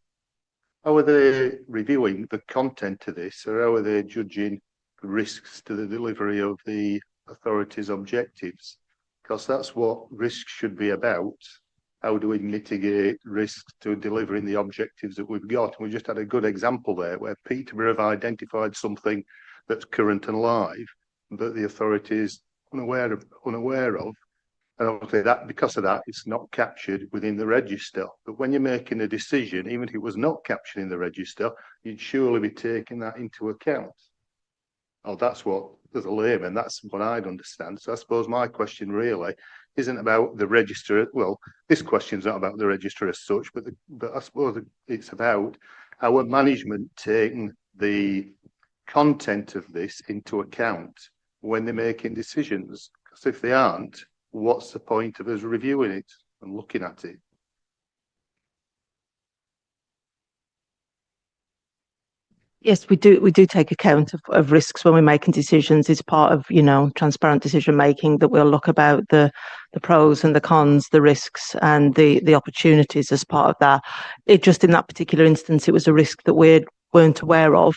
how are they reviewing the content of this, or how are they judging risks to the delivery of the authority's objectives? Because that's what risk should be about. How do we mitigate risks to delivering the objectives that we've got? And we just had a good example there where Peterborough have identified something that's current and live, but the authority is unaware of. And obviously that, because of that, it's not captured within the register. But when you're making a decision, even if it was not captured in the register, you'd surely be taking that into account. Oh, that's what, as a layman, that's what I'd understand. So I suppose my question really isn't about the register. Well, this question's not about the register as such, but I suppose it's about our management taking the content of this into account when they're making decisions. Because if they aren't, what's the point of us reviewing it and looking at it? Yes, we do take account of risks when we're making decisions. It's part of, transparent decision making that we'll look about the pros and the cons, the risks and the opportunities as part of that. It just in that particular instance, it was a risk that we weren't aware of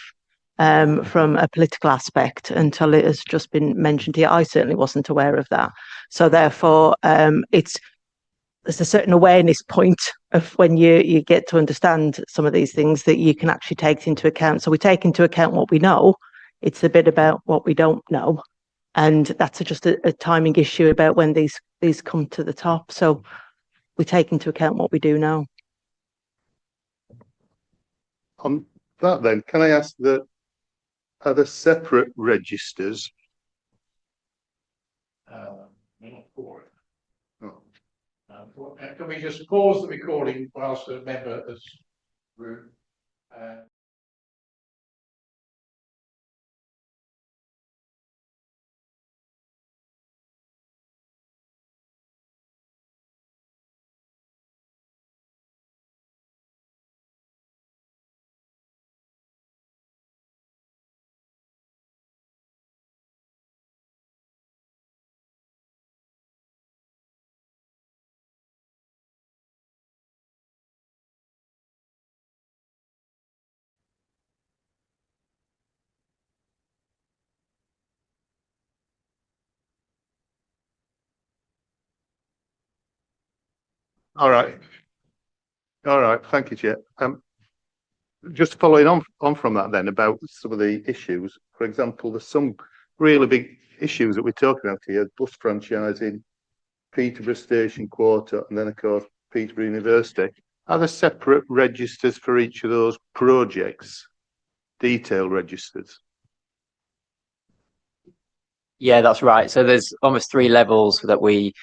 from a political aspect until it has just been mentioned here. I certainly wasn't aware of that. So therefore, there's a certain awareness point of when you get to understand some of these things that you can actually take into account. So we take into account what we know. It's a bit about what we don't know. And that's just a timing issue about when these come to the top. So we take into account what we do know. On that then, can I ask that, are there separate registers? Not for it. Can we just pause the recording whilst a member has room? All right. All right. Thank you, Chair. Just following on from that then about some of the issues. For example, there's some really big issues that we're talking about here: bus franchising, Peterborough Station Quarter, and then of course Peterborough University. Are there separate registers for each of those projects? Detail registers? Yeah, that's right. So there's almost three levels that we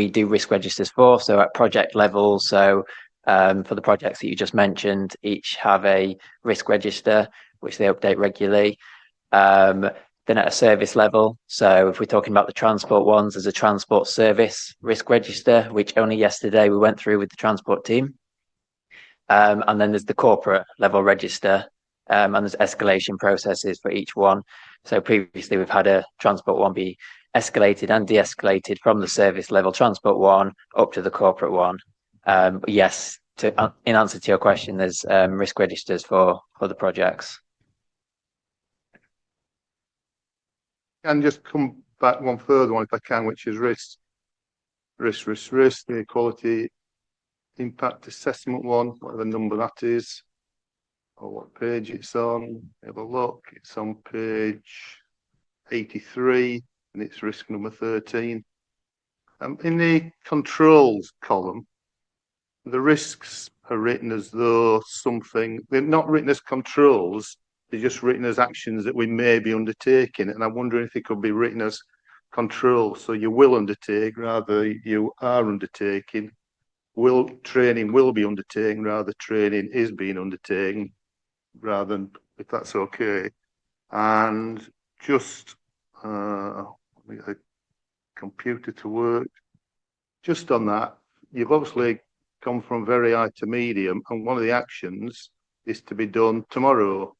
do risk registers for. So at project level, so for the projects that you just mentioned, each have a risk register which they update regularly. Then at a service level, so if we're talking about the transport ones, there's a transport service risk register, which only yesterday we went through with the transport team. And then there's the corporate level register, and there's escalation processes for each one. So previously we've had a transport one be escalated and de-escalated from the service level transport one up to the corporate one. But yes, in answer to your question, there's risk registers for the projects. And just come back one further one if I can, which is risk, the equality impact assessment one, whatever number that is, or what page it's on. Have a look. It's on page 83 and it's risk number 13. In the controls column, the risks are written as though they're not written as controls, they're just written as actions that we may be undertaking. And I'm wondering if it could be written as control. So you will undertake rather you are undertaking. Training will be undertaken rather training is being undertaken, rather than, if that's okay. And just get a computer to work. Just on that, you've obviously come from very high to medium, and one of the actions is to be done tomorrow,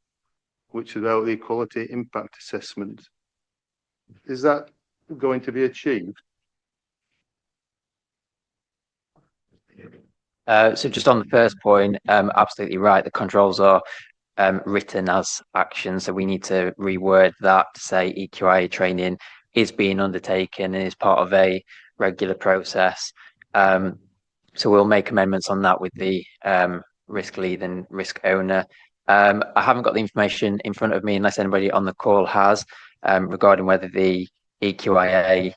which is about the equality impact assessment. Is that going to be achieved? So just on the first point, absolutely right. The controls are written as actions, so we need to reword that to say EQIA training is being undertaken and is part of a regular process. So we'll make amendments on that with the risk lead and risk owner. I haven't got the information in front of me unless anybody on the call has, regarding whether the EQIA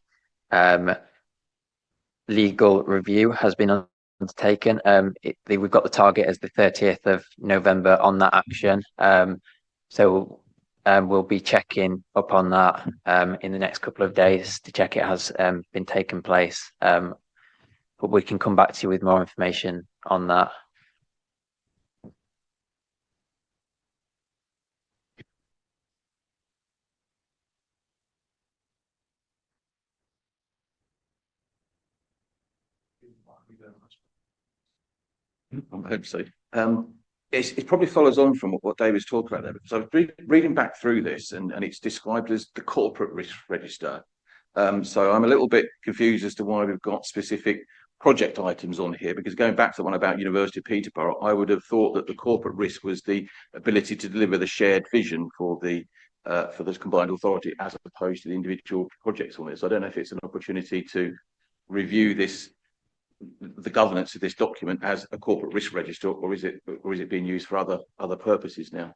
legal review has been undertaken. We've got the target as the 30th of November on that action. So we'll be checking up on that in the next couple of days to check it has been taken place. But we can come back to you with more information on that. I hope so. It probably follows on from what Dave was talking about there, because I was reading back through this and it's described as the corporate risk register. So I'm a little bit confused as to why we've got specific project items on here, because going back to the one about University of Peterborough, I would have thought that the corporate risk was the ability to deliver the shared vision for the combined authority as opposed to the individual projects on this. So I don't know if it's an opportunity to review the governance of this document as a corporate risk register, or is it being used for other purposes now?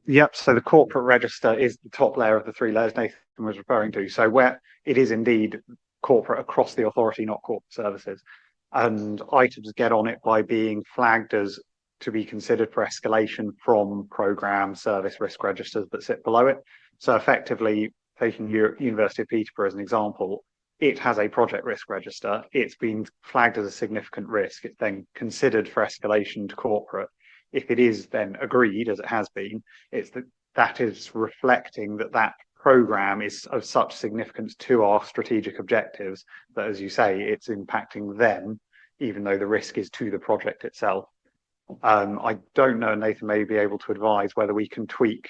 Yep. So the corporate register is the top layer of the three layers Nathan was referring to. So where it is indeed corporate across the authority, not corporate services, and items get on it by being flagged as to be considered for escalation from program service risk registers that sit below it. So effectively, taking University of Peterborough as an example, it has a project risk register. It's been flagged as a significant risk. It's then considered for escalation to corporate. If it is then agreed, as it has been, it's that is reflecting that program is of such significance to our strategic objectives that, as you say, it's impacting them, even though the risk is to the project itself. I don't know, Nathan may be able to advise whether we can tweak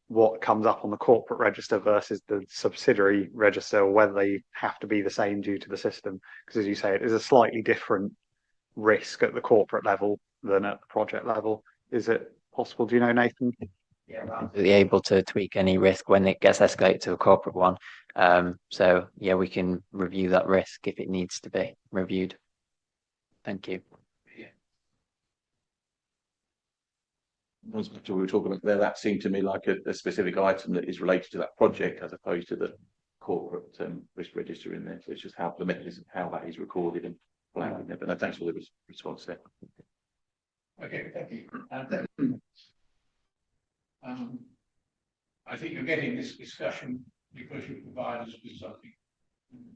what comes up on the corporate register versus the subsidiary register, or whether they have to be the same due to the system. Because as you say, it is a slightly different risk at the corporate level than at the project level. Is it possible? Do you know, Nathan? be able to tweak any risk when it gets escalated to a corporate one. So yeah, we can review that risk if it needs to be reviewed. Thank you. We were talking about there, that seemed to me like a specific item that is related to that project as opposed to the corporate risk register in there. So it's just how the mechanism, how that is recorded and flagged in there. But no, thanks for the response there. Okay, thank you. I think you're getting this discussion because you provide us with something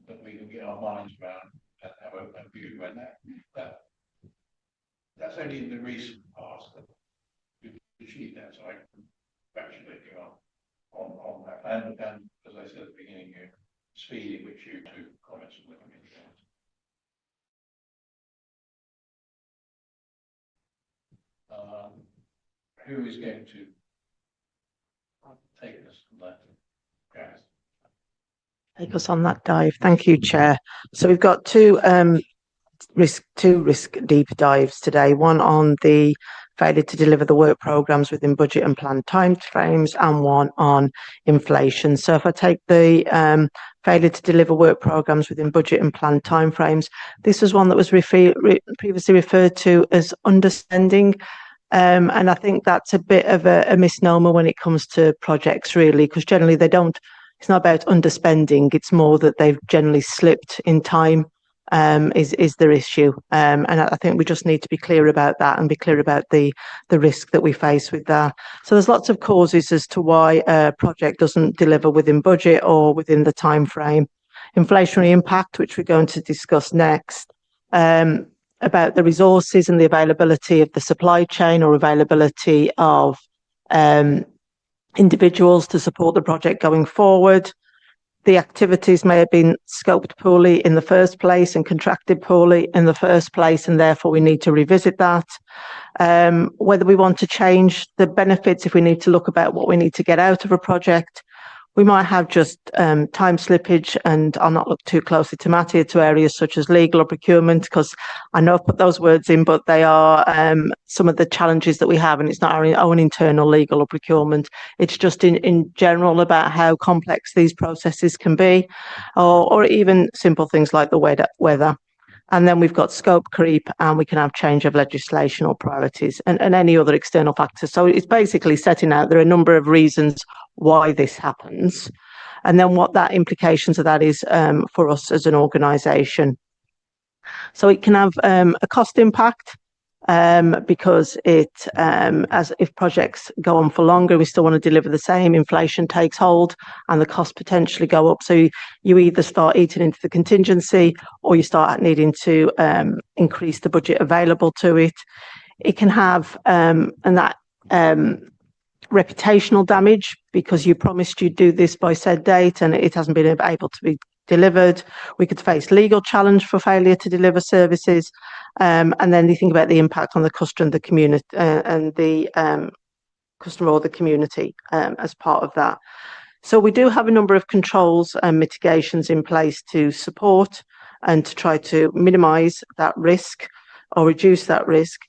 that we can get our minds around and have a view on that's only in the recent past that we've achieved that. So I congratulate you on that. And as I said at the beginning, the speed in which you two comments on the committee. Who is going to take us on that? Guys. Take us on that dive. Thank you, Chair. So we've got two risk deep dives today. One on the failure to deliver the work programmes within budget and planned timeframes, and one on inflation. So if I take the failure to deliver work programmes within budget and planned timeframes, this was one that was previously referred to as underspending. And I think that's a bit of a misnomer when it comes to projects, really, because generally it's not about underspending, it's more that they've generally slipped in time, is their issue. And I think we just need to be clear about that and be clear about the risk that we face with that. So there's lots of causes as to why a project doesn't deliver within budget or within the time frame. Inflationary impact, which we're going to discuss next. About the resources and the availability of the supply chain or availability of individuals to support the project going forward. The activities may have been scoped poorly in the first place and contracted poorly in the first place, and therefore we need to revisit that. Whether we want to change the benefits, if we need to look about what we need to get out of a project. We might have just time slippage, and I'll not look too closely to Mattia, to areas such as legal or procurement, because I know I've put those words in, but they are some of the challenges that we have, and it's not our own internal legal or procurement. It's just in general about how complex these processes can be, or even simple things like the weather. And then we've got scope creep, and we can have change of legislation or priorities and any other external factors. So it's basically setting out there are a number of reasons why this happens, and then what that implications of that is for us as an organisation. So it can have a cost impact because as if projects go on for longer, we still want to deliver the same, inflation takes hold and the costs potentially go up. So you either start eating into the contingency or you start needing to increase the budget available to it. It can have reputational damage because you promised you'd do this by said date and it hasn't been able to be delivered. We could face legal challenge for failure to deliver services, and then you think about the impact on the customer and the community and the customer or the community as part of that. So we do have a number of controls and mitigations in place to support and to try to minimise that risk or reduce that risk.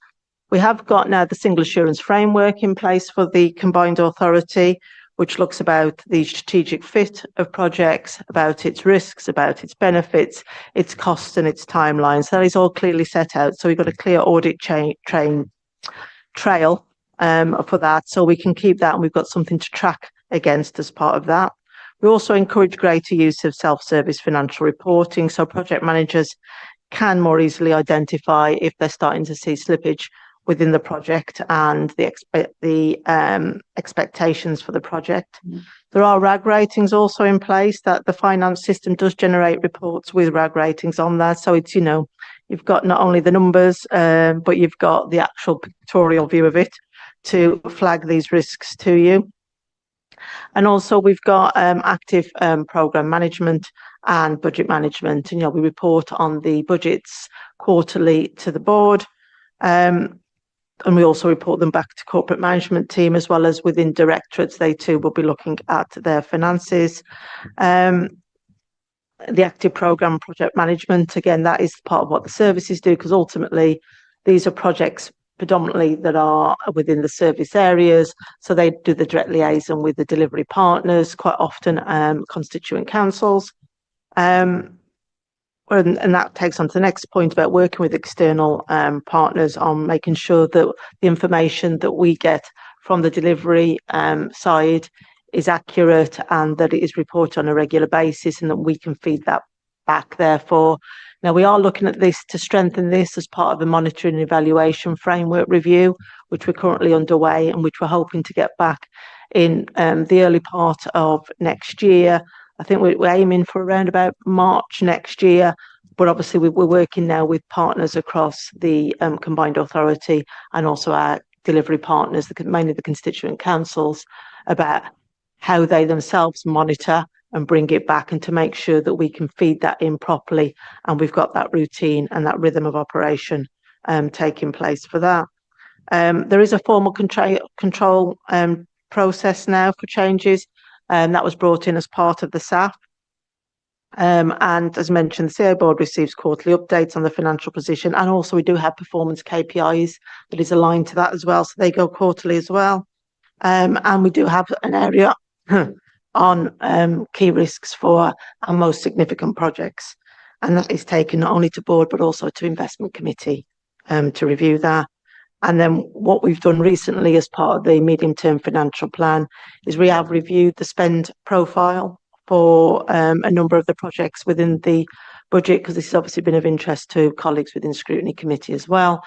We have got now the single assurance framework in place for the combined authority, which looks about the strategic fit of projects, about its risks, about its benefits, its costs and its timelines. That is all clearly set out. So we've got a clear audit trail for that, so we can keep that and we've got something to track against as part of that. We also encourage greater use of self-service financial reporting, so project managers can more easily identify if they're starting to see slippage within the project and the expectations for the project. There are RAG ratings also in place that the finance system does generate reports with RAG ratings on that. So it's, you've got not only the numbers, but you've got the actual pictorial view of it to flag these risks to you. And also we've got active programme management and budget management. And, we report on the budgets quarterly to the board. And we also report them back to corporate management team, as well as within directorates. They too will be looking at their finances. The active programme project management, again, that is part of what the services do, because ultimately these are projects predominantly that are within the service areas. So they do the direct liaison with the delivery partners, quite often constituent councils. And that takes on to the next point about working with external partners on making sure that the information that we get from the delivery side is accurate and that it is reported on a regular basis and that we can feed that back therefore. Now, we are looking at this to strengthen this as part of the monitoring and evaluation framework review, which we're currently underway and which we're hoping to get back in the early part of next year. I think we're aiming for around about March next year, but obviously we're working now with partners across the combined authority and also our delivery partners, mainly the constituent councils, about how they themselves monitor and bring it back and to make sure that we can feed that in properly and we've got that routine and that rhythm of operation taking place for that. There is a formal control process now for changes that was brought in as part of the SAF. And as mentioned, the CA board receives quarterly updates on the financial position, and also we do have performance KPIs that is aligned to that as well, so they go quarterly as well. And we do have an area on key risks for our most significant projects, and that is taken not only to board but also to investment committee to review that. And then what we've done recently as part of the medium-term financial plan is we have reviewed the spend profile for a number of the projects within the budget, because this has obviously been of interest to colleagues within scrutiny committee as well.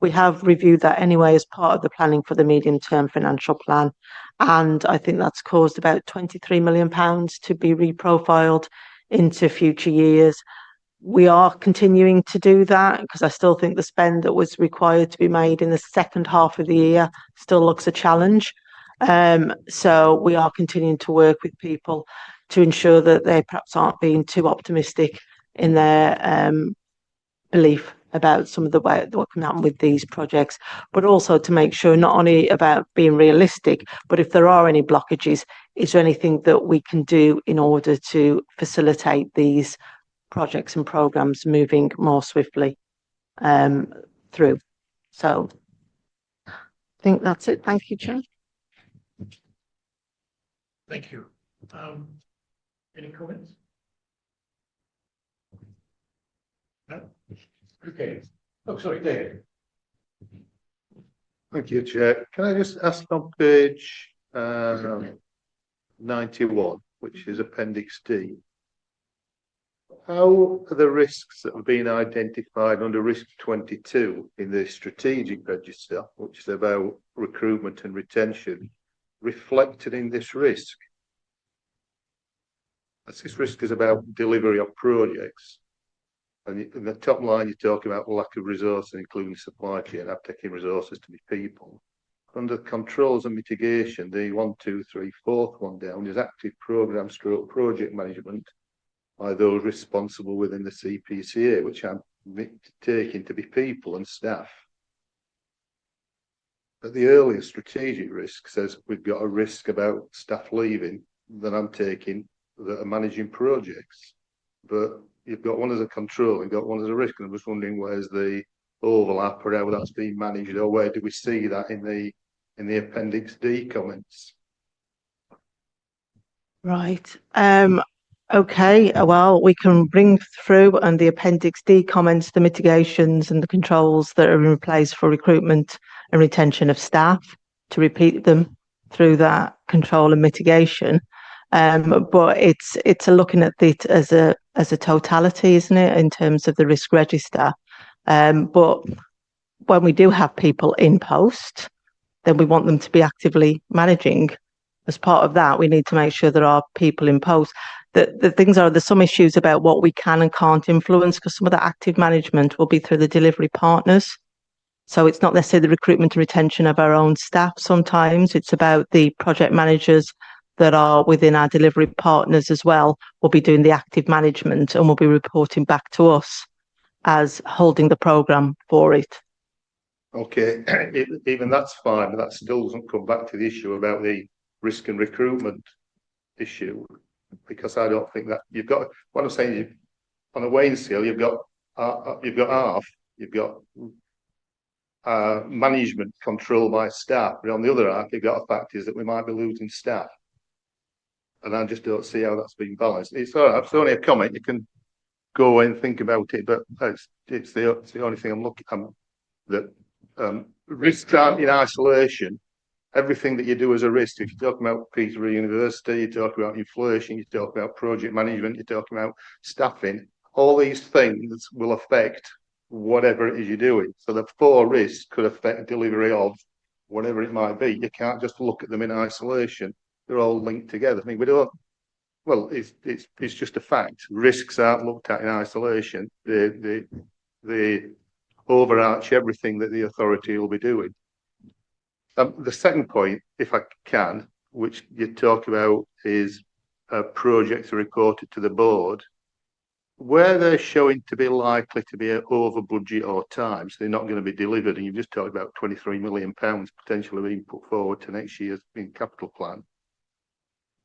We have reviewed that anyway as part of the planning for the medium-term financial plan, and I think that's caused about £23 million to be reprofiled into future years. We are continuing to do that because I still think the spend that was required to be made in the second half of the year still looks a challenge. So we are continuing to work with people to ensure that they perhaps aren't being too optimistic in their belief about some of the way what can happen with these projects, but also to make sure not only about being realistic, but if there are any blockages, is there anything that we can do in order to facilitate these projects and programs moving more swiftly through. So I think that's it. Thank you, Chair. Thank you. Any comments? No? Okay. Oh, sorry, David. Thank you, Chair. Can I just ask on page 91, which is Appendix D, how are the risks that have been identified under risk 22 in the strategic register, which is about recruitment and retention, reflected in this risk? As this risk is about delivery of projects, and in the top line you're talking about lack of resources, including supply chain, taking resources to be people. Under controls and mitigation, the 1, 2, 3, 4th one down is active program stroke project management by those responsible within the CPCA, which I'm taking to be people and staff. But the earlier strategic risk says we've got a risk about staff leaving that I'm taking that are managing projects. But you've got one as a control, you've got one as a risk, and I'm just wondering where's the overlap or how that's being managed, or where do we see that in the Appendix D comments? Right. Okay, well, we can bring through and the Appendix D comments, the mitigations and the controls that are in place for recruitment and retention of staff, to repeat them through that control and mitigation. But it's a looking at it as a totality, isn't it, in terms of the risk register. But when we do have people in post, then we want them to be actively managing. As part of that, we need to make sure there are people in post. The things are, there's some issues about what we can and can't influence, because some of the active management will be through the delivery partners. So it's not necessarily the recruitment and retention of our own staff. Sometimes it's about the project managers that are within our delivery partners as well, will be doing the active management and will be reporting back to us as holding the programme for it. Okay, even that's fine, but that still doesn't come back to the issue about the risk and recruitment issue, because I don't think that you've got, what I'm saying is, on a weighing scale, you've got half, you've got management control by staff. But on the other hand, you've got a fact is that we might be losing staff. And I just don't see how that's been balanced. It's all right, it's only a comment. You can go away and think about it, but it's the only thing I'm looking at. Risks aren't in isolation. Everything that you do as a risk, if you're talking about Peterborough University, you're talking about inflation, you're talking about project management, you're talking about staffing, all these things will affect whatever it is you're doing. So the 4 risks could affect delivery of whatever it might be. You can't just look at them in isolation. They're all linked together. I mean, we don't, well, it's just a fact. Risks aren't looked at in isolation. They overarch everything that the authority will be doing. The second point, if I can, which you talk about, is projects reported to the board, where they're showing to be likely to be over budget or time, so they're not going to be delivered, and you've just talked about £23 million potentially being put forward to next year's capital plan.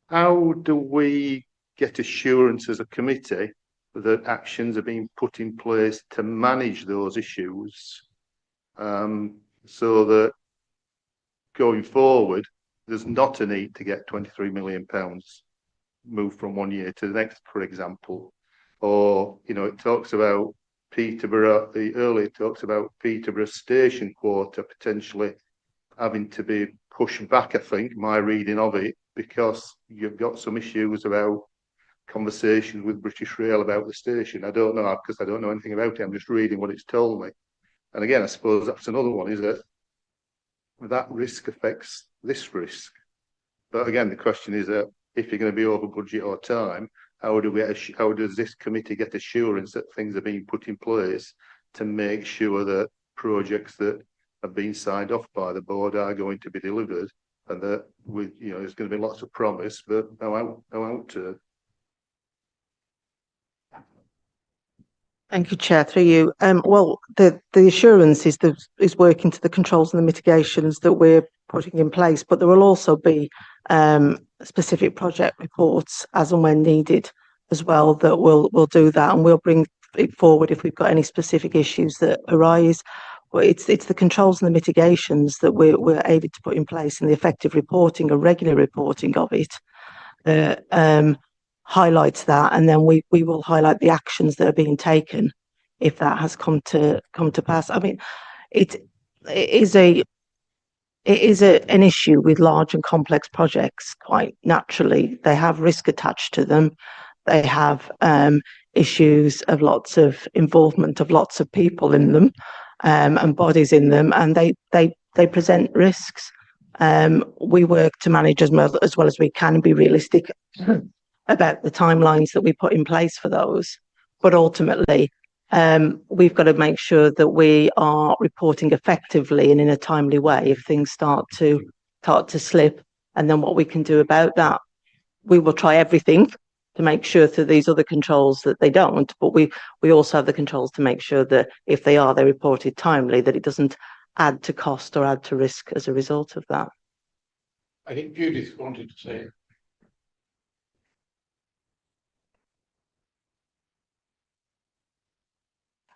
How do we get assurance as a committee that actions are being put in place to manage those issues, so that going forward, there's not a need to get £23 million moved from one year to the next, for example? Or, you know, it talks about Peterborough, it talks about Peterborough Station Quarter potentially having to be pushed back, I think, my reading of it, because you've got some issues about conversations with British Rail about the station. I don't know, because I don't know anything about it. I'm just reading what it's told me. And again, I suppose that's another one, is that risk affects this risk. But again, the question is that if you're going to be over budget or time, how does this committee get assurance that things are being put in place to make sure that projects that have been signed off by the board are going to be delivered, and that there's going to be lots of promise, but no outturn. Thank you, Chair. Through you. Well, the assurance is working to the controls and the mitigations that we're putting in place, but there will also be specific project reports as and when needed as well that will do that, and we'll bring it forward if we've got any specific issues that arise. But it's the controls and the mitigations that we're able to put in place, and the effective reporting, a regular reporting of it, highlights that, and then we will highlight the actions that are being taken if that has come to pass. I mean, it is an issue with large and complex projects. Quite naturally, they have risk attached to them. They have issues of lots of involvement of lots of people in them, and bodies in them, and they present risks. We work to manage as well as we can and be realistic about the timelines that we put in place for those. But ultimately, we've got to make sure that we are reporting effectively and in a timely way if things start to slip, and then what we can do about that. We will try everything to make sure through these other controls that they don't, but we also have the controls to make sure that if they're reported timely, that it doesn't add to cost or add to risk as a result of that. I think Judith wanted to say it.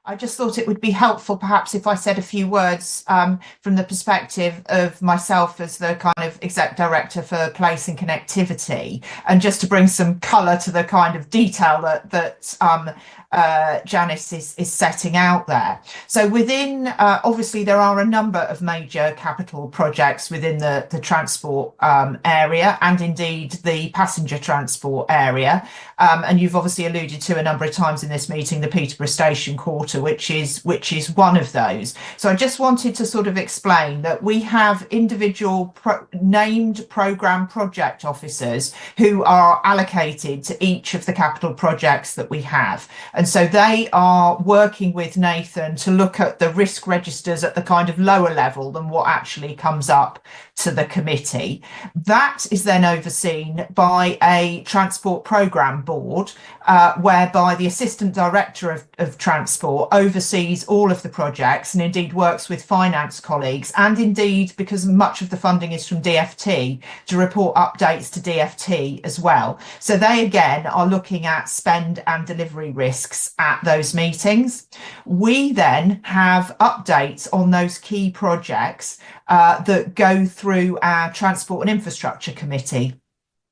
I just thought it would be helpful perhaps if I said a few words from the perspective of myself as the kind of exec director for place and connectivity, and just to bring some colour to the kind of detail that Janice is setting out there. So within, obviously there are a number of major capital projects within the transport area, and indeed the passenger transport area. And you've obviously alluded to a number of times in this meeting the Peterborough Station Quarter, which is one of those. So I just wanted to sort of explain that we have individual named programme project officers who are allocated to each of the capital projects that we have. And so they are working with Nathan to look at the risk registers at the kind of lower level than what actually comes up to the committee. That is then overseen by a transport programme board, whereby the assistant director of transport therefore oversees all of the projects and indeed works with finance colleagues, and indeed, because much of the funding is from DFT, to report updates to DFT as well. So they again are looking at spend and delivery risks at those meetings. We then have updates on those key projects that go through our Transport and Infrastructure Committee.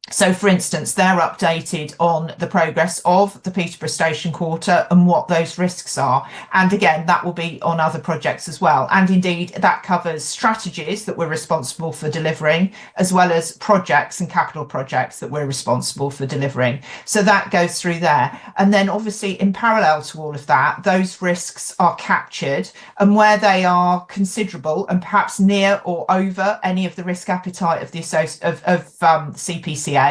So, for instance, they're updated on the progress of the Peterborough Station Quarter and what those risks are. And again, that will be on other projects as well. And indeed, that covers strategies that we're responsible for delivering, as well as projects and capital projects that we're responsible for delivering. So that goes through there. And then obviously, in parallel to all of that, those risks are captured, and where they are considerable and perhaps near or over any of the risk appetite of the CPCA,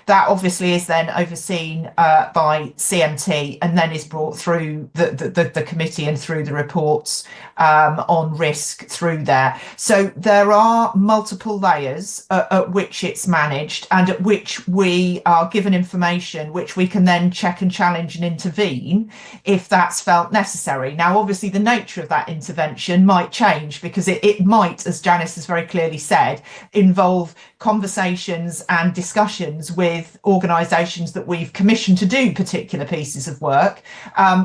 that obviously is then overseen by CMT and then is brought through the committee and through the reports on risk through there. So there are multiple layers at which it's managed and at which we are given information which we can then check and challenge and intervene if that's felt necessary. Now, obviously, the nature of that intervention might change because it might, as Janice has very clearly said, involve conversations and discussions with organisations that we've commissioned to do particular pieces of work,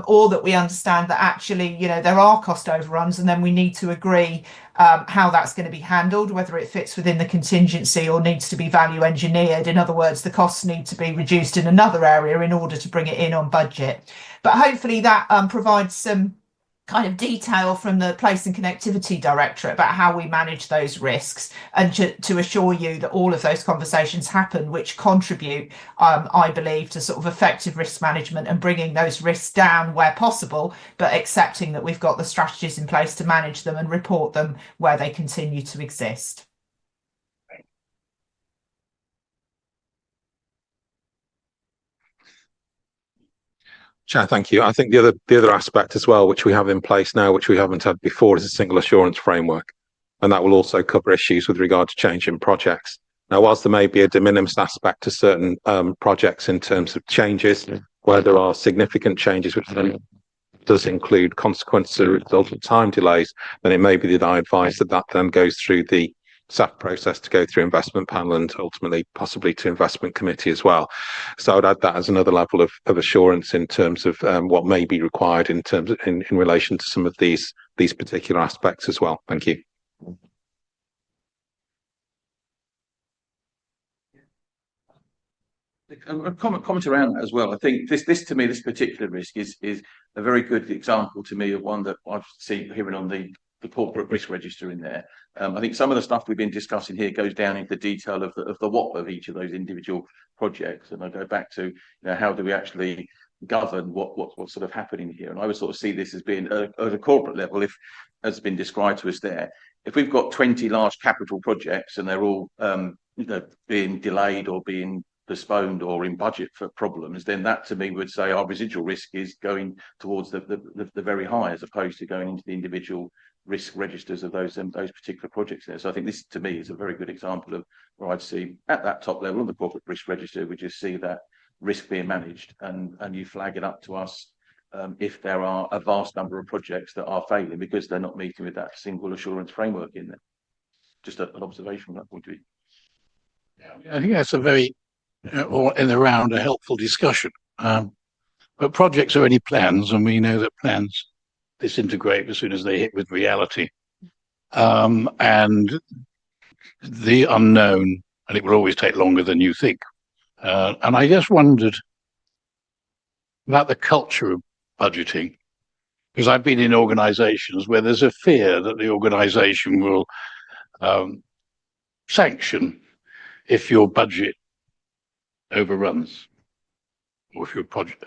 or that we understand that actually, you know, there are cost overruns, and then we need to agree how that's going to be handled, whether it fits within the contingency or needs to be value engineered. In other words, the costs need to be reduced in another area in order to bring it in on budget. But hopefully that provides some kind of detail from the Place and Connectivity Directorate about how we manage those risks, and to assure you that all of those conversations happen, which contribute, I believe, to sort of effective risk management and bringing those risks down where possible, but accepting that we've got the strategies in place to manage them and report them where they continue to exist. Chair, thank you. I think the other aspect as well, which we have in place now, which we haven't had before, is a single assurance framework, and that will also cover issues with regard to change in projects. Now, whilst there may be a de minimis aspect to certain projects in terms of changes, where there are significant changes, which then does include consequences as a result of time delays, then it may be that I advise that then goes through the SAF process to go through investment panel and ultimately possibly to investment committee as well. So I would add that as another level of assurance in terms of what may be required in terms of in relation to some of these particular aspects as well. Thank you. A comment around that as well. I think this to me, this particular risk is a very good example to me of one that I've seen hearing on the corporate risk register in there. I think some of the stuff we've been discussing here goes down into detail of the what of each of those individual projects, and I go back to, you know, how do we actually govern what's sort of happening here? And I would sort of see this as being at a corporate level, if as been described to us there, if we've got 20 large capital projects and they're all you know, being delayed or being postponed or in budget for problems, then that to me would say our residual risk is going towards the very high, as opposed to going into the individual risk registers of those particular projects there. So I think this to me is a very good example of where I'd see at that top level on the corporate risk register, we just see that risk being managed, and you flag it up to us if there are a vast number of projects that are failing because they're not meeting with that single assurance framework in there. Just an observation from that point of view. Yeah, I think that's a very or in the round a helpful discussion. But projects are only plans, and we know that plans disintegrate as soon as they hit with reality. And the unknown, and it will always take longer than you think. And I just wondered about the culture of budgeting, because I've been in organizations where there's a fear that the organization will sanction if your budget overruns, or if your project.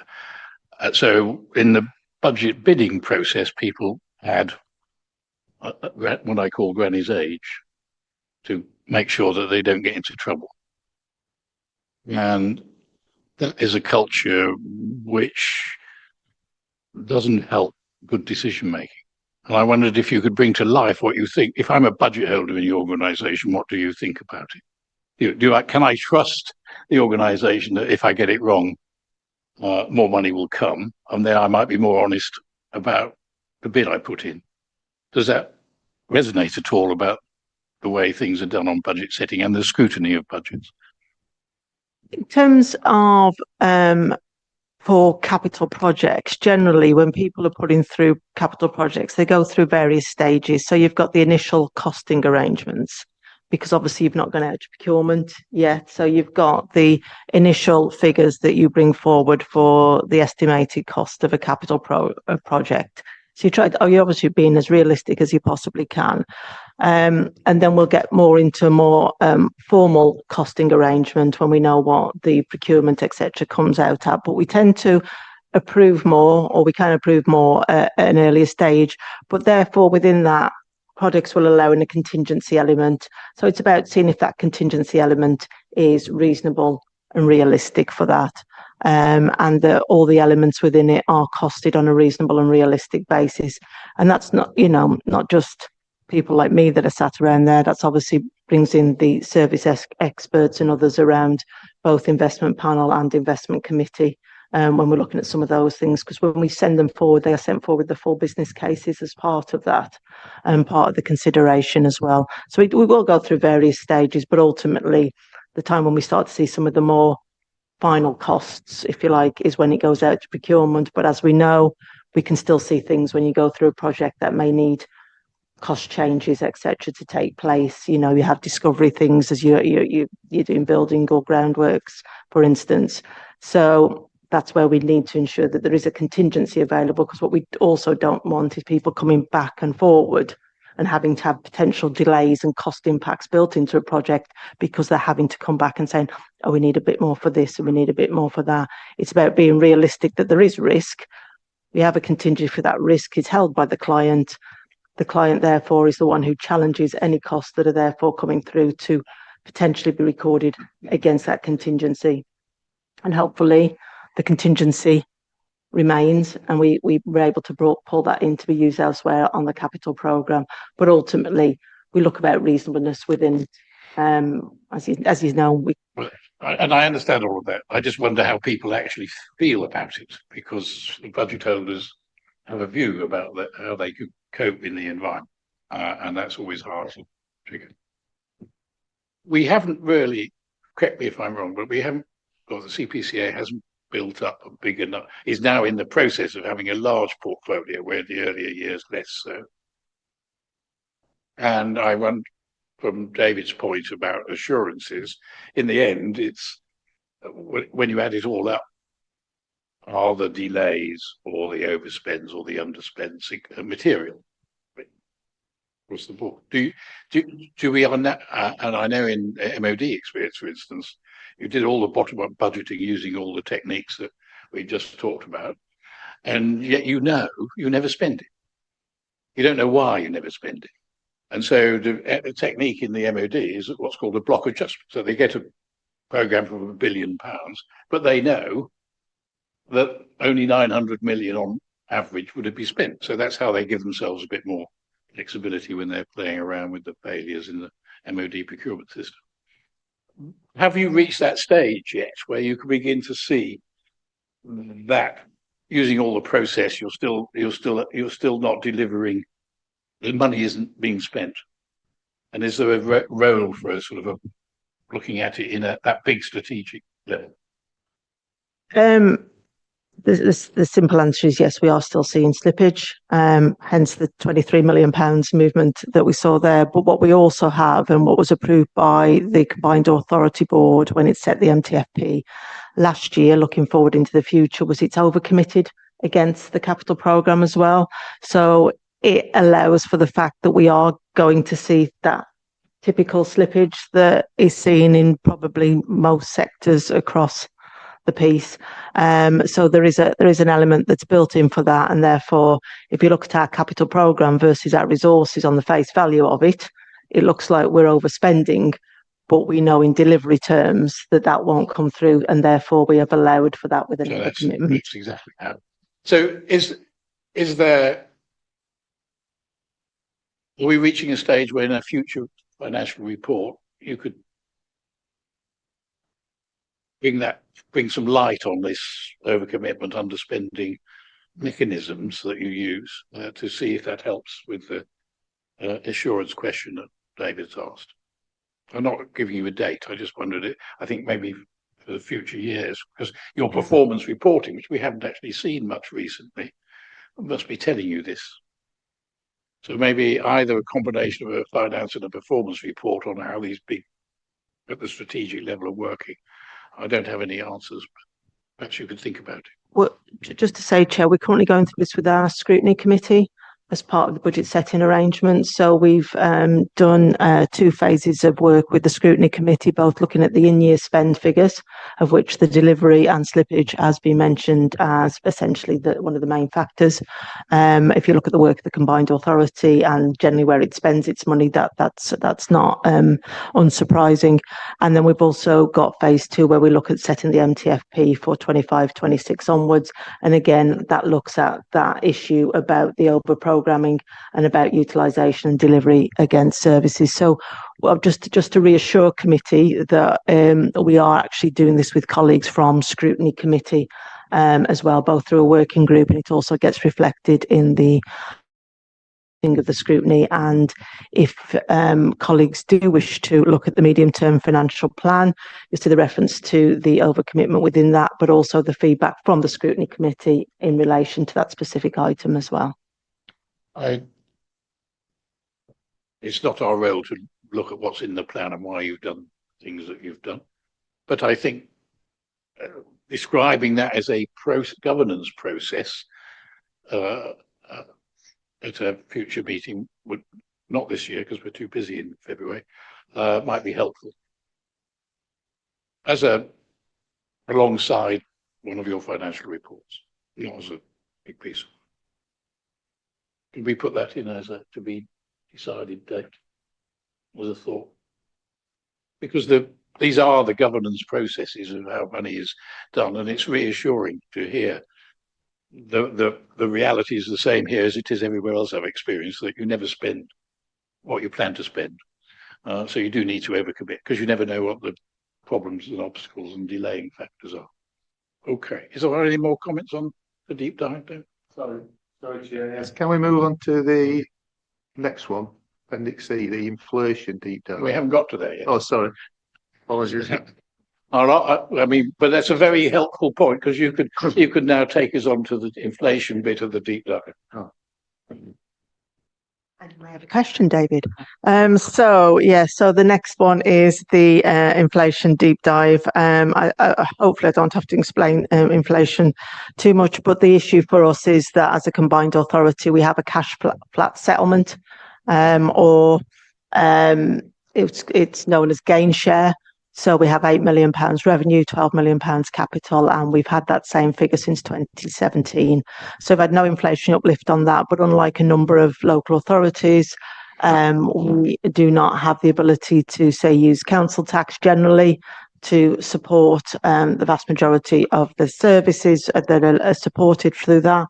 So in the budget bidding process, people had what I call granny's age to make sure that they don't get into trouble. And that is a culture which doesn't help good decision making. And I wondered if you could bring to life what you think. If I'm a budget holder in your organization, what do you think about it? Can I trust the organization that if I get it wrong, more money will come, and then I might be more honest about the bid I put in. Does that resonate at all about the way things are done on budget setting and the scrutiny of budgets? In terms of for capital projects, generally when people are putting through capital projects, they go through various stages. So you've got the initial costing arrangements, because obviously you've not gone out to procurement yet. So you've got the initial figures that you bring forward for the estimated cost of a capital project. So you're obviously being as realistic as you possibly can. And then we'll get more into more formal costing arrangement when we know what the procurement, etc., comes out at. But we tend to approve more, or we can approve more at an earlier stage. But therefore, within that, projects will allow in a contingency element. So it's about seeing if that contingency element is reasonable and realistic for that. And that all the elements within it are costed on a reasonable and realistic basis. And that's not, not just people like me that are sat around there. That's obviously brings in the service experts and others around both investment panel and investment committee when we're looking at some of those things, because when we send them forward, they are sent forward the full business cases as part of that and part of the consideration as well. So we will go through various stages, but ultimately the time when we start to see some of the more final costs, if you like, is when it goes out to procurement. But as we know, we can still see things when you go through a project that may need cost changes, etc., to take place. You have discovery things as you're doing building or groundworks, for instance. So that's where we need to ensure that there is a contingency available, because what we also don't want is people coming back and forward and having to have potential delays and cost impacts built into a project because they're having to come back and saying, oh, we need a bit more for this and we need a bit more for that. It's about being realistic that there is risk. We have a contingency for that risk is held by the client. The client, therefore, is the one who challenges any costs that are therefore coming through to potentially be recorded against that contingency. And hopefully the contingency remains and we were able to pull that in to be used elsewhere on the capital programme. But ultimately, we look about reasonableness within, as you know. And I understand all of that. I just wonder how people actually feel about it, because the budget holders have a view about how they could cope in the environment. And that's always hard to trigger. We haven't really, correct me if I'm wrong, but we haven't, or the CPCA hasn't built up a big enough, is now in the process of having a large portfolio, where the earlier years less so. And I run from David's point about assurances, in the end, it's when you add it all up, are the delays or the overspends or the underspends material across the board? Do we on that? And I know in MOD experience, for instance, you did all the bottom-up budgeting using all the techniques that we just talked about, and yet you never spend it. You don't know why you never spend it. And so the technique in the MOD is what's called a block adjustment. So they get a programme for £1 billion, but they know that only 900 million on average would have been spent. So that's how they give themselves a bit more flexibility when they're playing around with the failures in the MOD procurement system. Have you reached that stage yet where you can begin to see that using all the process, you're still not delivering, the money isn't being spent? And is there a role for a sort of looking at it in that big strategic level? The simple answer is yes, we are still seeing slippage, hence the £23 million movement that we saw there. But what we also have, and what was approved by the Combined Authority Board when it set the MTFP last year, looking forward into the future, was it's overcommitted against the capital programme as well. So it allows for the fact that we are going to see that typical slippage that is seen in probably most sectors across the piece. So there is an element that's built in for that, and therefore, if you look at our capital programme versus our resources on the face value of it, it looks like we're overspending, but we know in delivery terms that won't come through, and therefore we have allowed for that with another commitment. That's exactly how. So is there? Are we reaching a stage where in a future financial report you could bring some light on this overcommitment, underspending, mechanisms that you use to see if that helps with the assurance question that David's asked. I'm not giving you a date. I just wondered it. I think maybe for the future years, because your performance reporting, which we haven't actually seen much recently, must be telling you this. So maybe either a combination of a finance and a performance report on how these big at the strategic level are working. I don't have any answers, but perhaps you could think about it. Well, just to say, Chair, we're currently going through this with our scrutiny committee as part of the budget setting arrangements. So we've done 2 phases of work with the scrutiny committee, both looking at the in-year spend figures, of which the delivery and slippage has been mentioned as essentially one of the main factors. If you look at the work of the combined authority and generally where it spends its money, that's not unsurprising. And then we've also got phase 2 where we look at setting the MTFP for 25-26 onwards. And again, that looks at that issue about the over programming and about utilisation and delivery against services. So well, just to reassure committee that we are actually doing this with colleagues from scrutiny committee as well, both through a working group, and it also gets reflected in the of the scrutiny. And if colleagues do wish to look at the medium-term financial plan, you see the reference to the overcommitment within that, but also the feedback from the scrutiny committee in relation to that specific item as well. It's not our role to look at what's in the plan and why you've done things that you've done, but I think describing that as a governance process at a future meeting, would not this year because we're too busy in February, might be helpful as alongside one of your financial reports, not as a big piece. Can we put that in as a to be decided date? Was a thought, because these are the governance processes of how money is done, and it's reassuring to hear the reality is the same here as it is everywhere else I've experienced, that you never spend what you plan to spend. So you do need to overcommit because you never know what the problems and obstacles and delaying factors are. Okay, is there any more comments on the deep dive? Sorry, Chair. Yes. Can we move on to the next one, Appendix C, the inflation deep dive? We haven't got to that yet. Oh, sorry. Apologies. I mean, but that's a very helpful point because you could now take us on to the inflation bit of the deep dive. Oh. And you may have a question, David. So the next one is the inflation deep dive. Hopefully I don't have to explain inflation too much, but the issue for us is that as a combined authority, we have a cash flat settlement, or it's known as gain share. So we have £8 million revenue, £12 million capital, and we've had that same figure since 2017. So we've had no inflation uplift on that, but unlike a number of local authorities, we do not have the ability to, say, use council tax generally to support the vast majority of the services that are supported through that.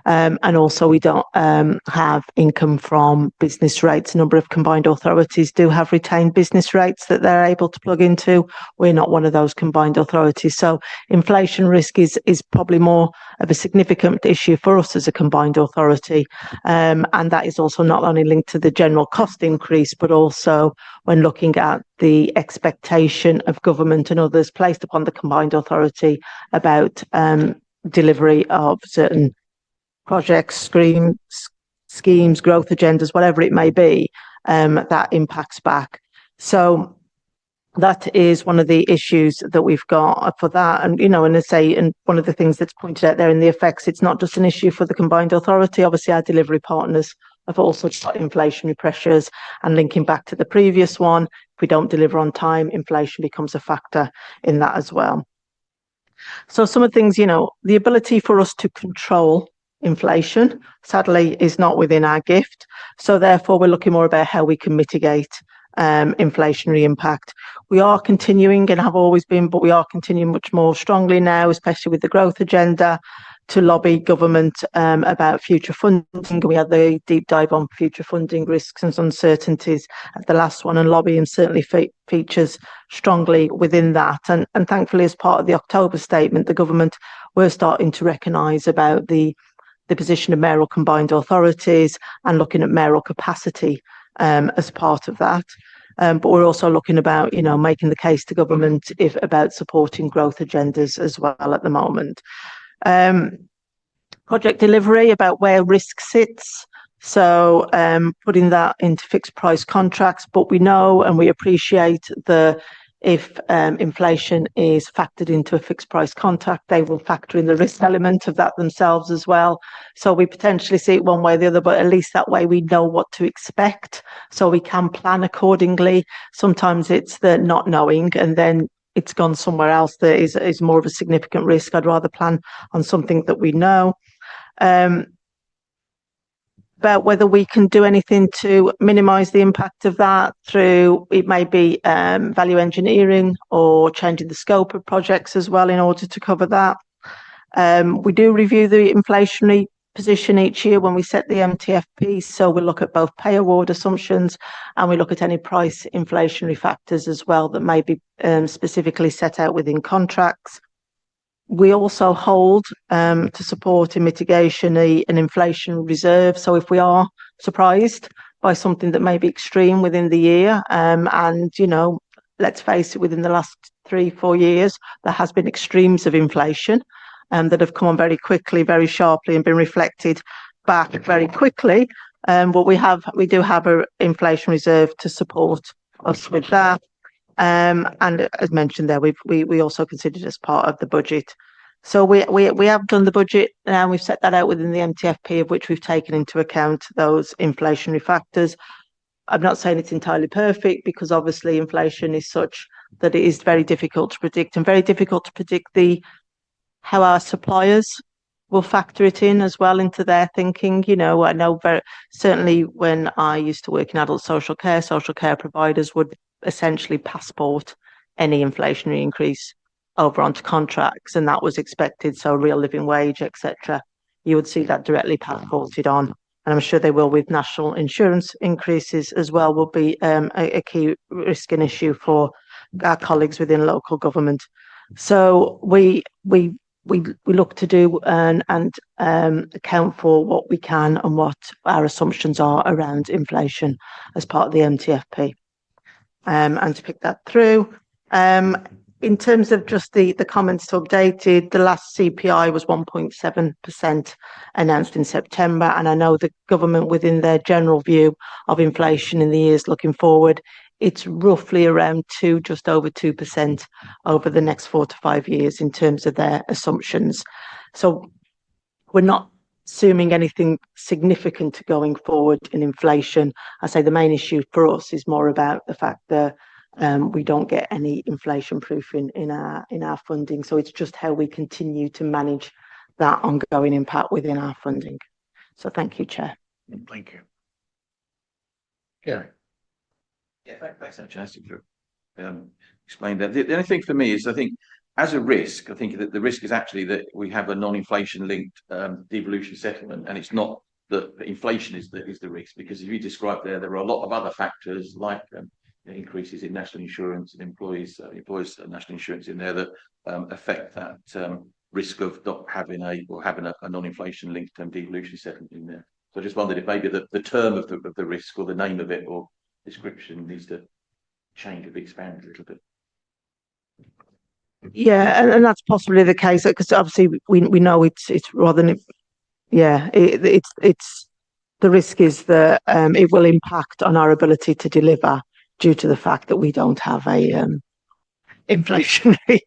And also we don't have income from business rates. A number of combined authorities do have retained business rates that they're able to plug into. We're not one of those combined authorities. So inflation risk is probably more of a significant issue for us as a combined authority. And that is also not only linked to the general cost increase, but also when looking at the expectation of government and others placed upon the combined authority about delivery of certain projects, schemes, growth agendas, whatever it may be, that impacts back. So that is one of the issues that we've got for that. And, and I say, and one of the things that's pointed out there in the effects, it's not just an issue for the combined authority. Obviously, our delivery partners have also got inflationary pressures, and linking back to the previous one, if we don't deliver on time, inflation becomes a factor in that as well. So some of the things, the ability for us to control inflation, sadly, is not within our gift. So therefore, we're looking more about how we can mitigate inflationary impact. We are continuing, and have always been, but we are continuing much more strongly now, especially with the growth agenda, to lobby government about future funding. We had the deep dive on future funding risks and uncertainties at the last one, and lobbying certainly features strongly within that. And thankfully, as part of the October statement, the government were starting to recognise about the the position of mayoral combined authorities and looking at mayoral capacity as part of that. But we're also looking about, making the case to government about supporting growth agendas as well at the moment. Project delivery, about where risk sits. So putting that into fixed price contracts, but we know and we appreciate if inflation is factored into a fixed price contract, they will factor in the risk element of that themselves as well. So we potentially see it one way or the other, but at least that way we know what to expect, so we can plan accordingly. Sometimes it's the not knowing and then it's gone somewhere else that is more of a significant risk. I'd rather plan on something that we know. About whether we can do anything to minimise the impact of that through, it may be value engineering or changing the scope of projects as well in order to cover that. We do review the inflationary position each year when we set the MTFP, so we look at both pay award assumptions and we look at any price inflationary factors as well that may be specifically set out within contracts. We also hold to support in mitigation an inflation reserve. So if we are surprised by something that may be extreme within the year, and let's face it, within the last 3-4 years, there has been extremes of inflation that have come on very quickly, very sharply, and been reflected back very quickly. But we do have an inflation reserve to support us with that. And as mentioned there, we also considered as part of the budget. So we have done the budget and we've set that out within the MTFP, of which we've taken into account those inflationary factors. I'm not saying it's entirely perfect, because obviously inflation is such that it is very difficult to predict, and very difficult to predict how our suppliers will factor it in as well into their thinking. I know certainly when I used to work in adult social care providers would essentially passport any inflationary increase over onto contracts, and that was expected. So real living wage, etc. You would see that directly passported on, and I'm sure they will with national insurance increases as well. Will be a key risk and issue for our colleagues within local government. So we look to do and account for what we can and what our assumptions are around inflation as part of the MTFP. And to pick that through, in terms of just the comments to update it, the last CPI was 1.7% announced in September, and I know the government, within their general view of inflation in the years looking forward, it's roughly around just over 2% over the next 4 to 5 years in terms of their assumptions. So we're not assuming anything significant going forward in inflation. I say the main issue for us is more about the fact that we don't get any inflation proofing in our funding. So it's just how we continue to manage that ongoing impact within our funding. So thank you, Chair. Thank you. Gary. Yeah, thanks, actually, for explaining that. The only thing for me is, I think, as a risk, I think that the risk is actually that we have a non-inflation linked devolution settlement, and it's not that inflation is the risk, because as you described there are a lot of other factors like increases in national insurance and employees national insurance in there that affect that risk of not having a non-inflation linked devolution settlement in there. So I just wondered if maybe the term of the risk, or the name of it, or description needs to change or be expanded a little bit. Yeah, and that's possibly the case, because obviously we know it's rather than it's the risk is that it will impact on our ability to deliver due to the fact that we don't have a inflationary.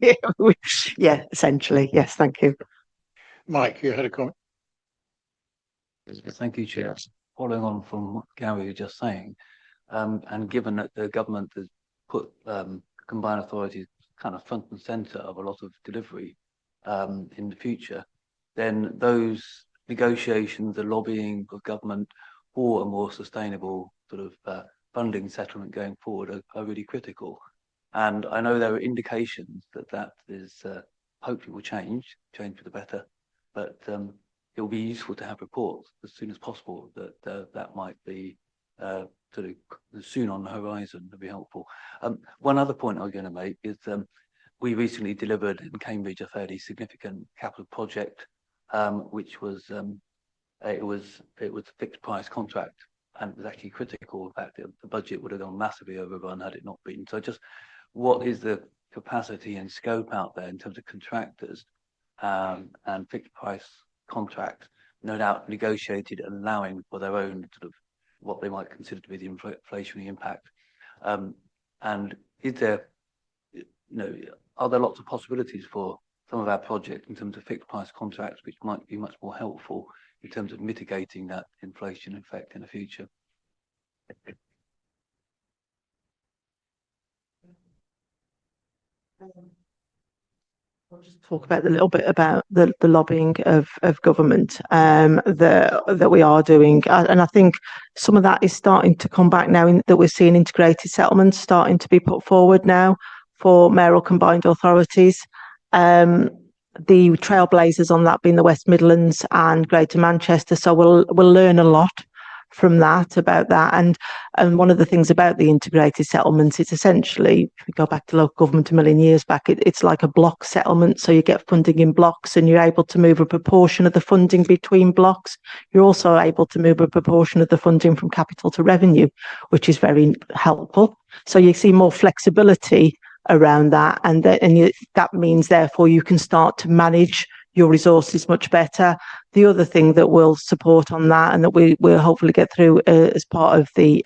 Yeah, essentially, yes. Thank you, Mike. You had a comment. Thank you, Chair. Following on from what Gary was just saying, and given that the government has put combined authorities kind of front and centre of a lot of delivery in the future, then those negotiations, the lobbying of government for a more sustainable sort of funding settlement going forward are really critical. And I know there are indications that is hopefully will change for the better, but it will be useful to have reports as soon as possible that might be sort of soon on the horizon. Would be helpful. One other point I was going to make is we recently delivered in Cambridge a fairly significant capital project, which was it was a fixed price contract, and it was actually critical. In fact, the budget would have gone massively overrun had it not been. So just what is the capacity and scope out there in terms of contractors and fixed price contracts, no doubt negotiated and allowing for their own sort of what they might consider to be the inflationary impact. And is there, are there lots of possibilities for some of our projects in terms of fixed price contracts, which might be much more helpful in terms of mitigating that inflation effect in the future? I'll just talk about a little bit about the lobbying of government that we are doing, and I think some of that is starting to come back now. That we're seeing integrated settlements starting to be put forward now for mayoral combined authorities. The trailblazers on that being the West Midlands and Greater Manchester. So we'll learn a lot from that about that. And one of the things about the integrated settlements, it's essentially, if we go back to local government a million years back, it's like a block settlement. So you get funding in blocks and you're able to move a proportion of the funding between blocks. You're also able to move a proportion of the funding from capital to revenue, which is very helpful. So you see more flexibility around that, and that means therefore you can start to manage your resources much better. The other thing that we'll support on that, and that we'll hopefully get through as part of the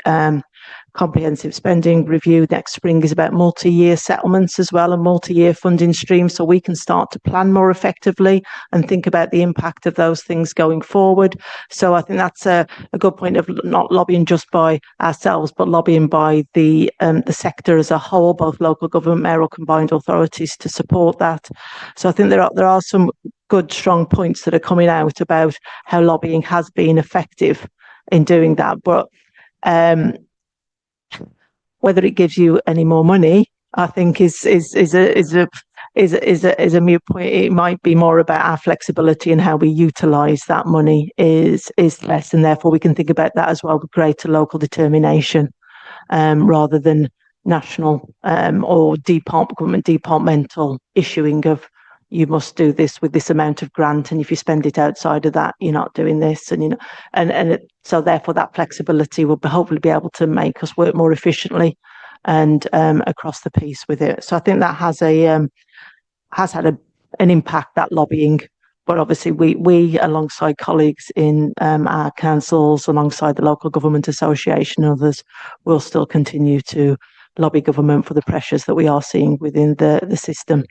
comprehensive spending review next spring, is about multi-year settlements as well, and multi-year funding streams, so we can start to plan more effectively and think about the impact of those things going forward. So I think that's a good point of not lobbying just by ourselves, but lobbying by the sector as a whole, both local government, mayoral combined authorities, to support that. So I think there are some good, strong points that are coming out about how lobbying has been effective in doing that. But whether it gives you any more money, I think is a moot point. It might be more about our flexibility and how we utilise that money is less, and therefore we can think about that as well with greater local determination, rather than national or departmental issuing of, you must do this with this amount of grant, and if you spend it outside of that, you're not doing this, and so therefore that flexibility will hopefully be able to make us work more efficiently and across the piece with it. So I think that has had an impact, that lobbying. But obviously we alongside colleagues in our councils, alongside the local government association and others, will still continue to lobby government for the pressures that we are seeing within the system,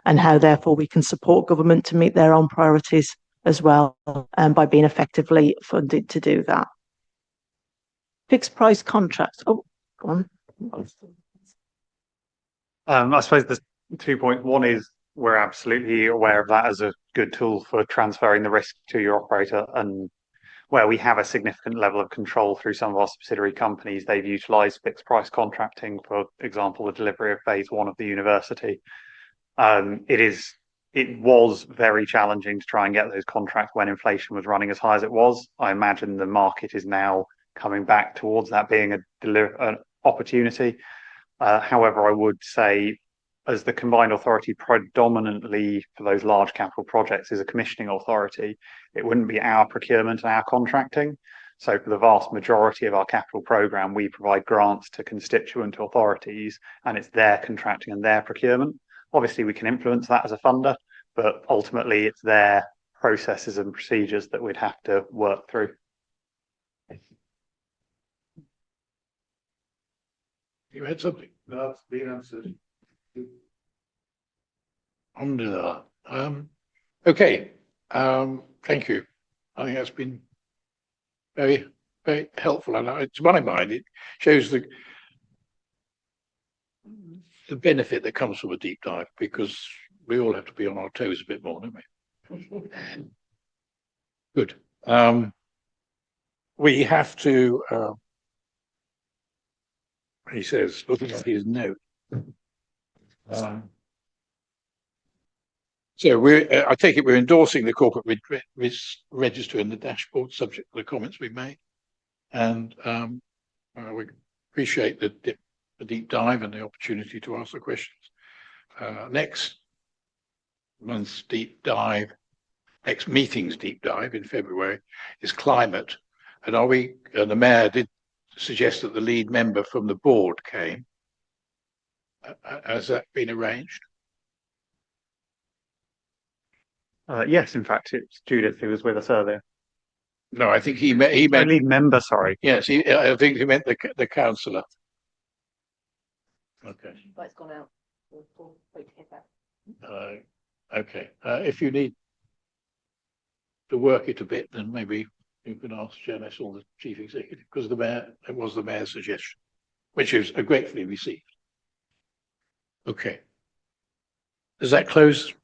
and how therefore we can support government to meet their own priorities as well, by being effectively funded to do that. Fixed price contracts. Oh, go on. I suppose the 2 point. One is we're absolutely aware of that as a good tool for transferring the risk to your operator, and where we have a significant level of control through some of our subsidiary companies, they've utilised fixed price contracting, for example, the delivery of phase 1 of the university. It was very challenging to try and get those contracts when inflation was running as high as it was. I imagine the market is now coming back towards that being an opportunity. However, I would say, as the combined authority predominantly for those large capital projects is a commissioning authority, it wouldn't be our procurement and our contracting. So for the vast majority of our capital programme, we provide grants to constituent authorities, and it's their contracting and their procurement. Obviously, we can influence that as a funder, but ultimately it's their processes and procedures that we'd have to work through. You had something? No, it's been answered. Okay. Thank you. I think that's been very, very helpful. And to my mind, it shows the benefit that comes from a deep dive, because we all have to be on our toes a bit more, don't we? Good. We have to, he says, looking at his note. So I take it we're endorsing the corporate risk register in the dashboard, subject to the comments we made. And we appreciate the deep dive and the opportunity to ask the questions. Next month's deep dive next meeting's deep dive in February is climate. And the mayor did suggest that the lead member from the board came. Has that been arranged? Yes, in fact, it's Judith who was with us earlier. No, I think he meant lead member. Sorry. Yes, I think he meant the councillor. Okay. But it's gone out. We'll wait to hear back. Okay. If you need to work it a bit, then maybe you can ask Janice or the chief executive, because it was the mayor's suggestion, which is gratefully received. Okay. Does that close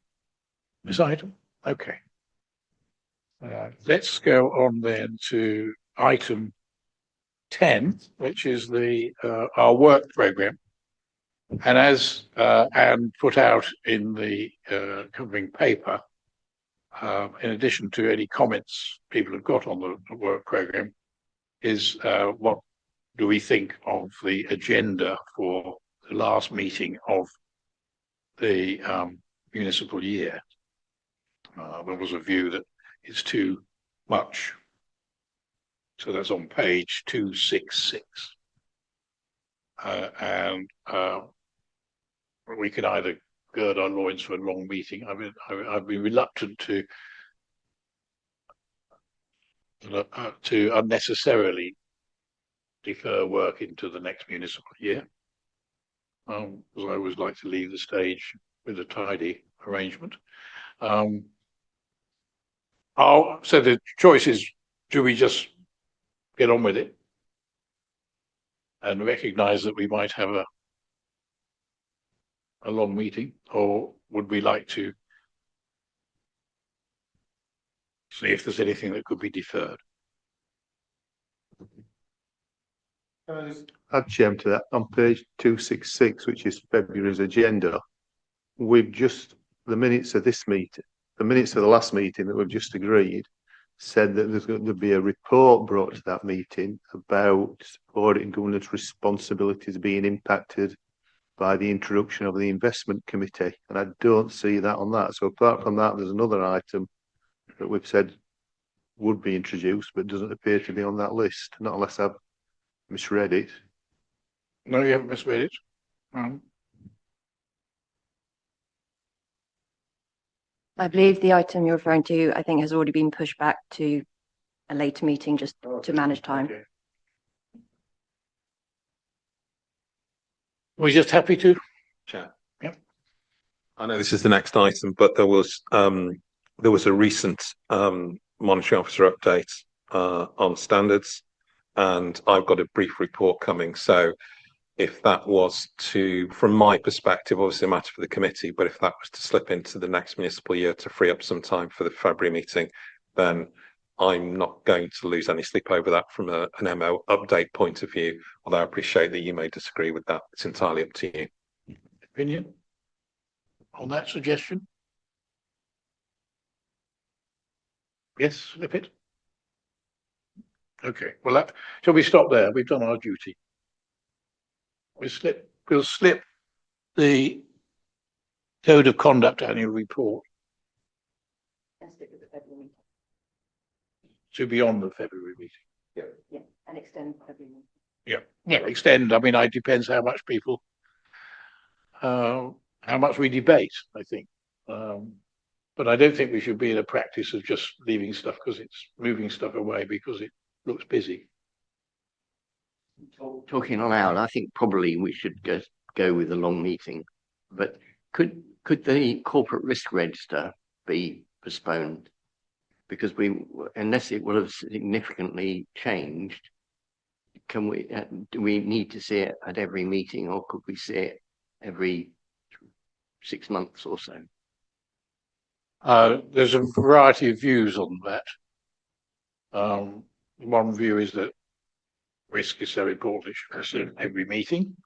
this item? Okay. Let's go on then to item 10, which is our work programme. And as Anne put out in the covering paper, in addition to any comments people have got on the work programme, is what do we think of the agenda for the last meeting of the municipal year? There was a view that it's too much. So that's on page 266. And we can either gird our loins for a long meeting. I mean, I'd be reluctant to unnecessarily defer work into the next municipal year, because I always like to leave the stage with a tidy arrangement. So the choice is, do we just get on with it and recognise that we might have a long meeting, or would we like to see if there's anything that could be deferred? Add Chairman to that, on page 266, which is February's agenda, we've just, the minutes of this meeting, the minutes of the last meeting that we've just agreed, said that there's going to be a report brought to that meeting about audit and governance responsibilities being impacted by the introduction of the investment committee, and I don't see that on that. So apart from that, there's another item that we've said would be introduced, but doesn't appear to be on that list, not unless I've misread it. No, you haven't misread it. I believe the item you're referring to, I think, has already been pushed back to a later meeting just to manage time. Okay. We're just happy to. Chair. Yep. I know this is the next item, but there was a recent monitoring officer update on standards, and I've got a brief report coming. So if that was to, from my perspective, obviously a matter for the committee, but if that was to slip into the next municipal year to free up some time for the February meeting, then I'm not going to lose any sleep over that from an MO update point of view, although I appreciate that you may disagree with that. It's entirely up to you. Opinion on that suggestion? Yes, slip it. Okay, well, shall we stop there? We've done our duty. We'll slip the Code of Conduct annual report And stick with the February meeting. to beyond the February meeting. Yeah, and extend February meeting. Yeah, extend. I mean, it depends how much people, how much we debate, I think. But I don't think we should be in a practice of just leaving stuff because it's moving stuff away because it looks busy. Talking aloud, I think probably we should go with a long meeting. But could the corporate risk register be postponed? Because unless it will have significantly changed, do we need to see it at every meeting, or could we see it every 6 months or so? There's a variety of views on that. One view is that risk is so important it should be in every meeting.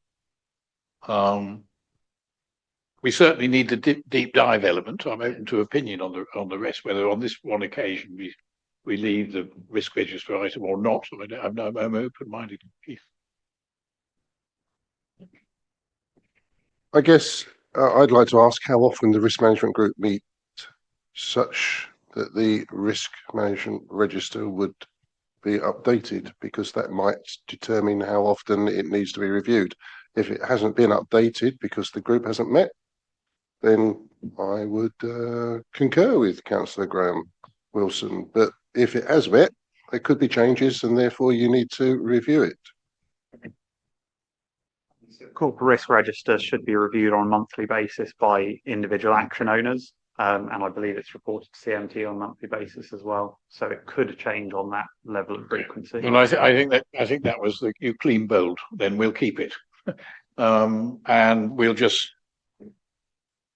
We certainly need the deep dive element. I'm open to opinion on the rest, whether on this one occasion we leave the risk register item or not. I'm open-minded. I guess I'd like to ask how often the risk management group meet such that the risk management register would be updated, because that might determine how often it needs to be reviewed. If it hasn't been updated because the group hasn't met, then I would concur with Councillor Graham Wilson. But if it has met, there could be changes, and therefore you need to review it. Corporate risk registers should be reviewed on a monthly basis by individual action owners, and I believe it's reported to CMT on a monthly basis as well. So it could change on that level of frequency. Well, I think that was the you clean bold. Then we'll keep it, and we'll just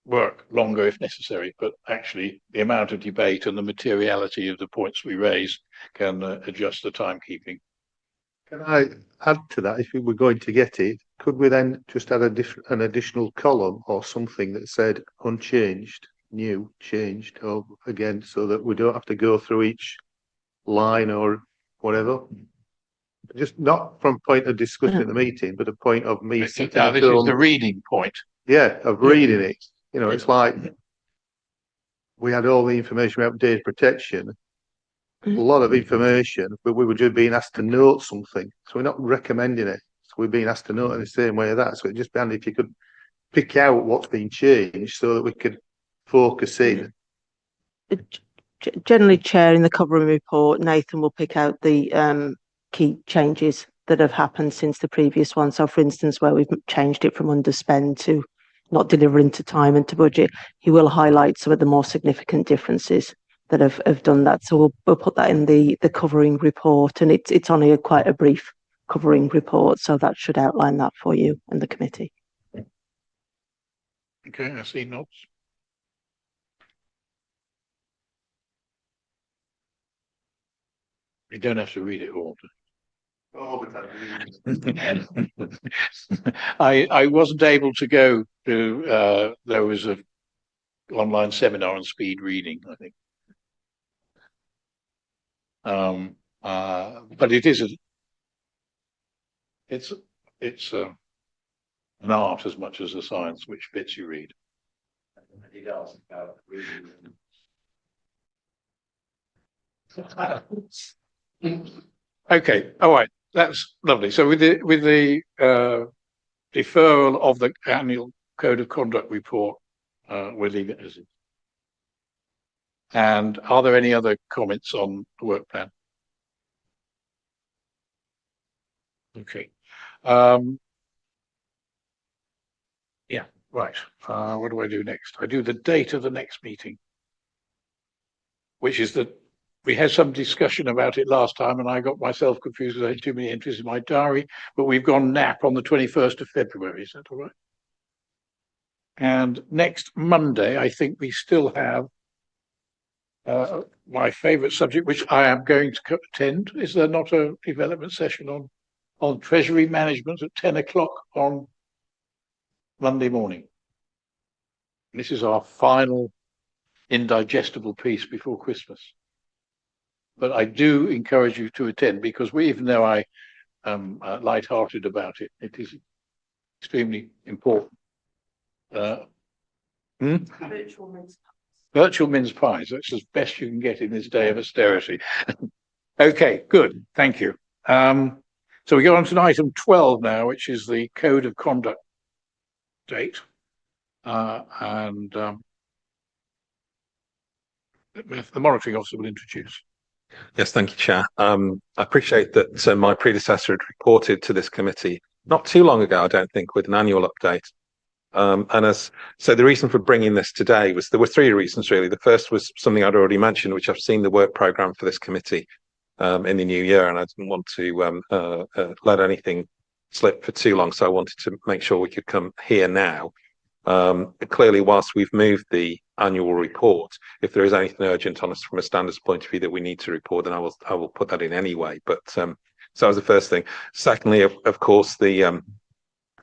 work longer if necessary. But actually, the amount of debate and the materiality of the points we raise can adjust the timekeeping. Can I add to that? If we were going to get it, could we then just add an additional column or something that said unchanged, new, changed, or again, so that we don't have to go through each line or whatever? Just not from point of discussion at the meeting, but a point of me sitting Now, this is the reading point. Yeah, of reading it. You know, it's like we had all the information about data protection, a lot of information, but we were just being asked to note something. So we're not recommending it. So we're being asked to note in the same way of that. So it'd just be handy if you could pick out what's been changed so that we could focus in. Generally, Chair, in the covering report, Nathan will pick out the key changes that have happened since the previous one. So, for instance, where we've changed it from underspend to not delivering to time and to budget, he will highlight some of the more significant differences that have done that. So we'll put that in the covering report, and it's only quite a brief covering report, so that should outline that for you and the committee. Okay, I see notes. You don't have to read it all. I wasn't able to go to there was a online seminar on speed reading, I think. But it is it's an art as much as a science, which bits you read. Okay, all right, that's lovely. So with the deferral of the annual code of conduct report, we'll leave it as it. And are there any other comments on the work plan? Okay. Yeah, right. What do I do next? I do the date of the next meeting, which is that we had some discussion about it last time, and I got myself confused because I had too many entries in my diary, but we've gone nap on the 21st of February. Is that all right? And next Monday, I think we still have my favourite subject, which I am going to attend. Is there not a development session on treasury management at 10 o'clock on Monday morning? This is our final indigestible piece before Christmas. But I do encourage you to attend, because even though I am light-hearted about it, it is extremely important. Virtual mince pies. That's as best you can get in this day of austerity. Okay, good. Thank you. So we go on to item 12 now, which is the code of conduct date. And the monitoring officer will introduce. Yes, thank you, Chair. I appreciate that my predecessor had reported to this committee not too long ago, I don't think, with an annual update. So the reason for bringing this today was, there were three reasons really. The first was something I'd already mentioned, which I've seen the work programme for this committee in the new year, and I didn't want to let anything slip for too long, so I wanted to make sure we could come here now. Clearly, whilst we've moved the annual report, if there is anything urgent on us from a standards point of view that we need to report, then I will put that in anyway. But so that was the first thing. Secondly, of course,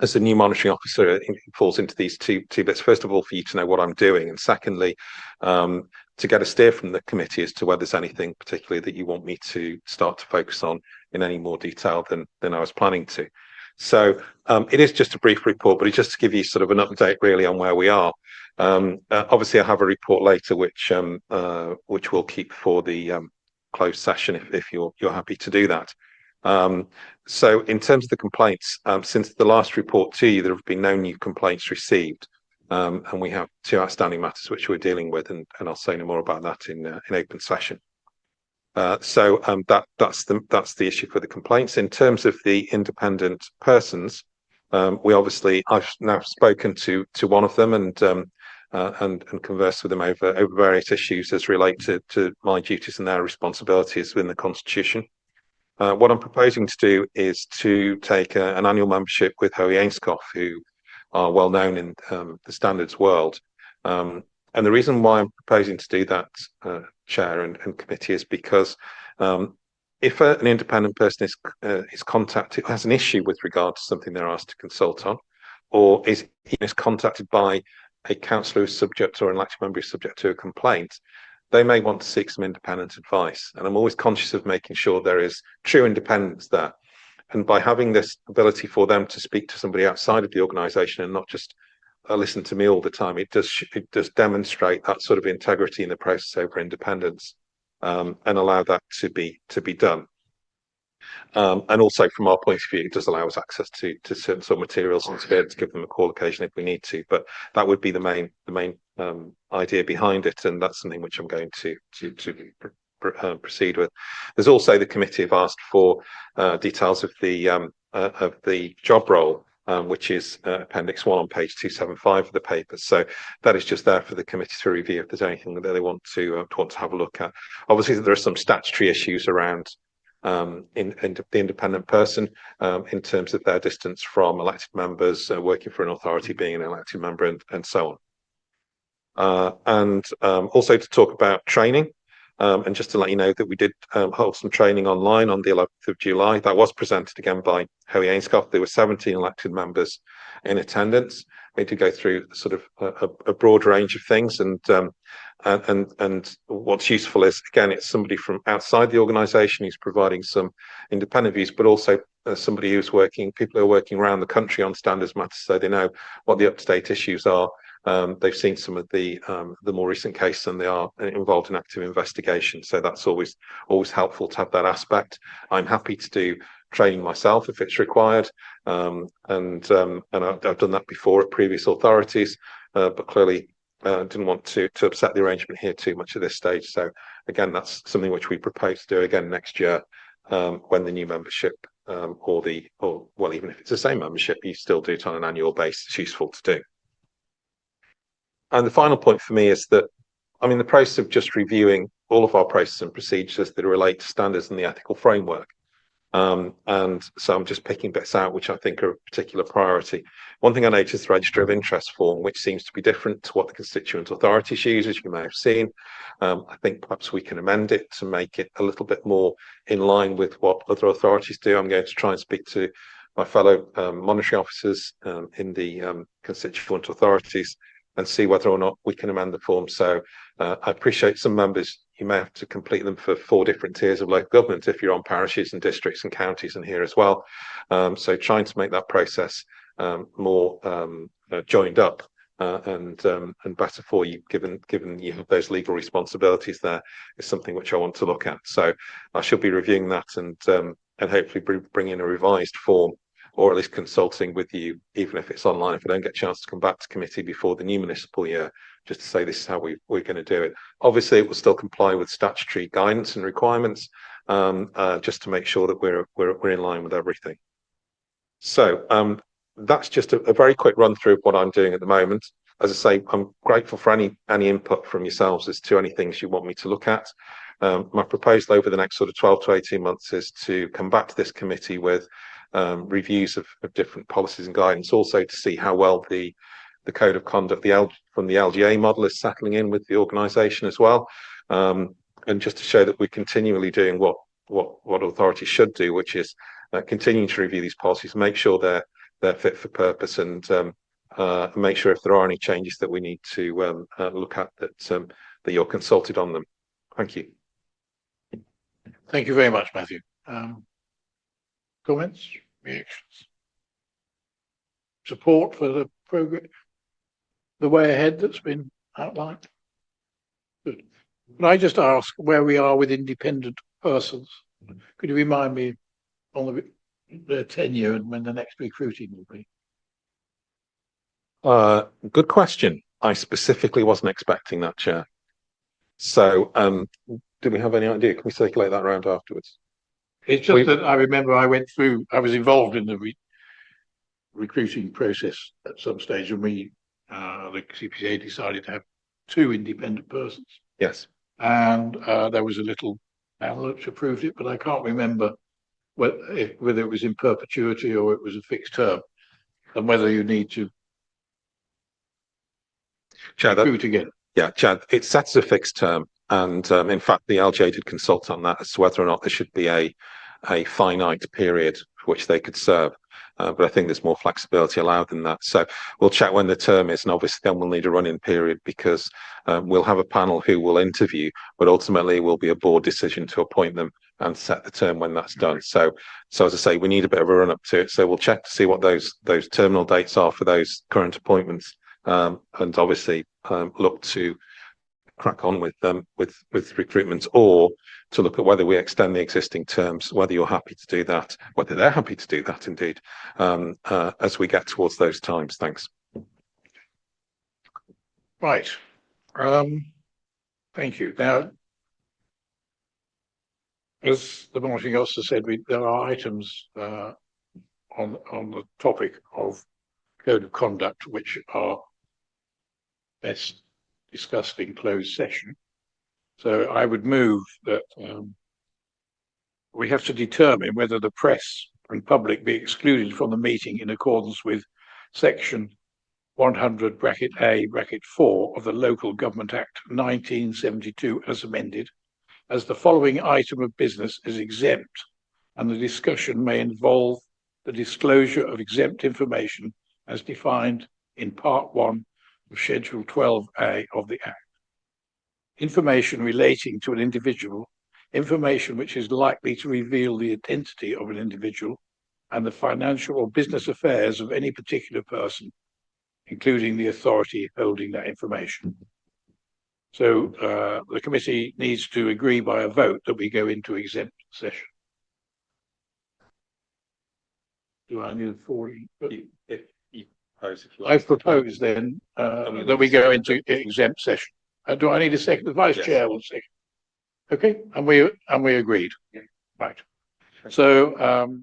as a new monitoring officer, it falls into these two bits. First of all, for you to know what I'm doing, and secondly, to get a steer from the committee as to whether there's anything particularly that you want me to start to focus on in any more detail than I was planning to. So it is just a brief report, but it's just to give you sort of an update really on where we are. Obviously, I have a report later which we'll keep for the closed session if you're happy to do that. So in terms of the complaints, since the last report to you, there have been no new complaints received. And we have 2 outstanding matters which we're dealing with, and I'll say no more about that in open session. That's the issue for the complaints. In terms of the independent persons, I've now spoken to one of them and conversed with them over various issues as related to my duties and their responsibilities within the Constitution. What I'm proposing to do is to take an annual membership with Howie Ainscough, who are well known in the standards world. And the reason why I'm proposing to do that, Chair and committee, is because if an independent person is contacted, has an issue with regard to something they're asked to consult on, or is contacted by a councillor who's subject or an elected member who's subject to a complaint, they may want to seek some independent advice. And I'm always conscious of making sure there is true independence there. And by having this ability for them to speak to somebody outside of the organisation and not just listen to me all the time, it does demonstrate that sort of integrity in the process over independence, and allow that to be done. And also from our point of view, it does allow us access to certain sort of materials and to be able to give them a call occasionally if we need to. But that would be the main idea behind it, and that's something which I'm going to proceed with. There's also, the committee have asked for details of the job role, which is Appendix 1 on page 275 of the paper. So that is just there for the committee to review if there's anything that they want to have a look at. Obviously, there are some statutory issues around in the independent person in terms of their distance from elected members, working for an authority, being an elected member, and so on. And also to talk about training. And just to let you know that we did hold some training online on the 11th of July. That was presented again by Howie Ainscough. There were 17 elected members in attendance. We did go through sort of a broad range of things, and what's useful is, again, it's somebody from outside the organisation who's providing some independent views, but also somebody who's people who are working around the country on standards matters, so they know what the up-to-date issues are. They've seen some of the more recent cases, and they are involved in active investigation. So that's always helpful to have that aspect. I'm happy to do training myself if it's required, and I've done that before at previous authorities, but clearly didn't want to upset the arrangement here too much at this stage. So again, that's something which we propose to do again next year, when the new membership, or even if it's the same membership, you still do it on an annual basis. It's useful to do. And the final point for me is that I'm in the process of just reviewing all of our processes and procedures that relate to standards and the ethical framework. And so I'm just picking bits out which I think are a particular priority. One thing I noticed is the register of interest form, which seems to be different to what the constituent authorities use, as you may have seen. I think perhaps we can amend it to make it a little bit more in line with what other authorities do. I'm going to try and speak to my fellow monitoring officers in the constituent authorities and see whether or not we can amend the form. So I appreciate some members, you may have to complete them for 4 different tiers of local government if you're on parishes and districts and counties, and here as well. So trying to make that process more joined up and better for you, given you have those legal responsibilities there, is something which I want to look at. So I shall be reviewing that and hopefully bring in a revised form, or at least consulting with you, even if it's online, if I don't get a chance to come back to committee before the new municipal year, just to say this is how we're going to do it. Obviously, it will still comply with statutory guidance and requirements, just to make sure that we're in line with everything. So that's just a very quick run through of what I'm doing at the moment. As I say, I'm grateful for any input from yourselves as to any things you want me to look at. My proposal over the next sort of 12 to 18 months is to come back to this committee with reviews of different policies and guidance, also to see how well the code of conduct from the LGA model is settling in with the organisation as well, and just to show that we're continually doing what authorities should do, which is continuing to review these policies, make sure they're fit for purpose, and make sure if there are any changes that we need to look at, that you're consulted on them. Thank you. Thank you very much, Matthew. Comments, reactions? support for the program, the way ahead that's been outlined? Good. Can I just ask where we are with independent persons? Could you remind me on their tenure and when the next recruiting will be? Good question. I specifically wasn't expecting that, Chair. So, do we have any idea? Can we circulate that around afterwards? It's just that I remember I was involved in the recruiting process at some stage, and the CPCA decided to have 2 independent persons. Yes. And there was a little panel which approved it, but I can't remember whether it was in perpetuity or it was a fixed term, and whether you need to recruit again. Yeah, Chad, it sets a fixed term, and in fact, the LGA did consult on that as to whether or not there should be a finite period for which they could serve. But I think there's more flexibility allowed than that. So we'll check when the term is, and obviously then we'll need a run-in period, because we'll have a panel who will interview, but ultimately it will be a board decision to appoint them and set the term when that's done. So as I say, we need a bit of a run up to it. So we'll check to see what those terminal dates are for those current appointments, and obviously look to crack on with them with recruitment, or to look at whether we extend the existing terms, whether you're happy to do that, whether they're happy to do that indeed, as we get towards those times. Thanks. Right. Thank you. Now, as the monitoring officer said, there are items on the topic of code of conduct which are best discussed in closed session. So I would move that we have to determine whether the press and public be excluded from the meeting in accordance with section 100(a)(4) of the Local Government Act 1972 as amended, as the following item of business is exempt, and the discussion may involve the disclosure of exempt information as defined in Part 1 of Schedule 12A of the Act. Information relating to an individual, information which is likely to reveal the identity of an individual and the financial or business affairs of any particular person, including the authority holding that information. So the committee needs to agree by a vote that we go into exempt session. Do I need a forward? I propose then that we go into exempt session. Do I need a second? The vice chair will second. Okay, and we agreed. Yeah. Right. So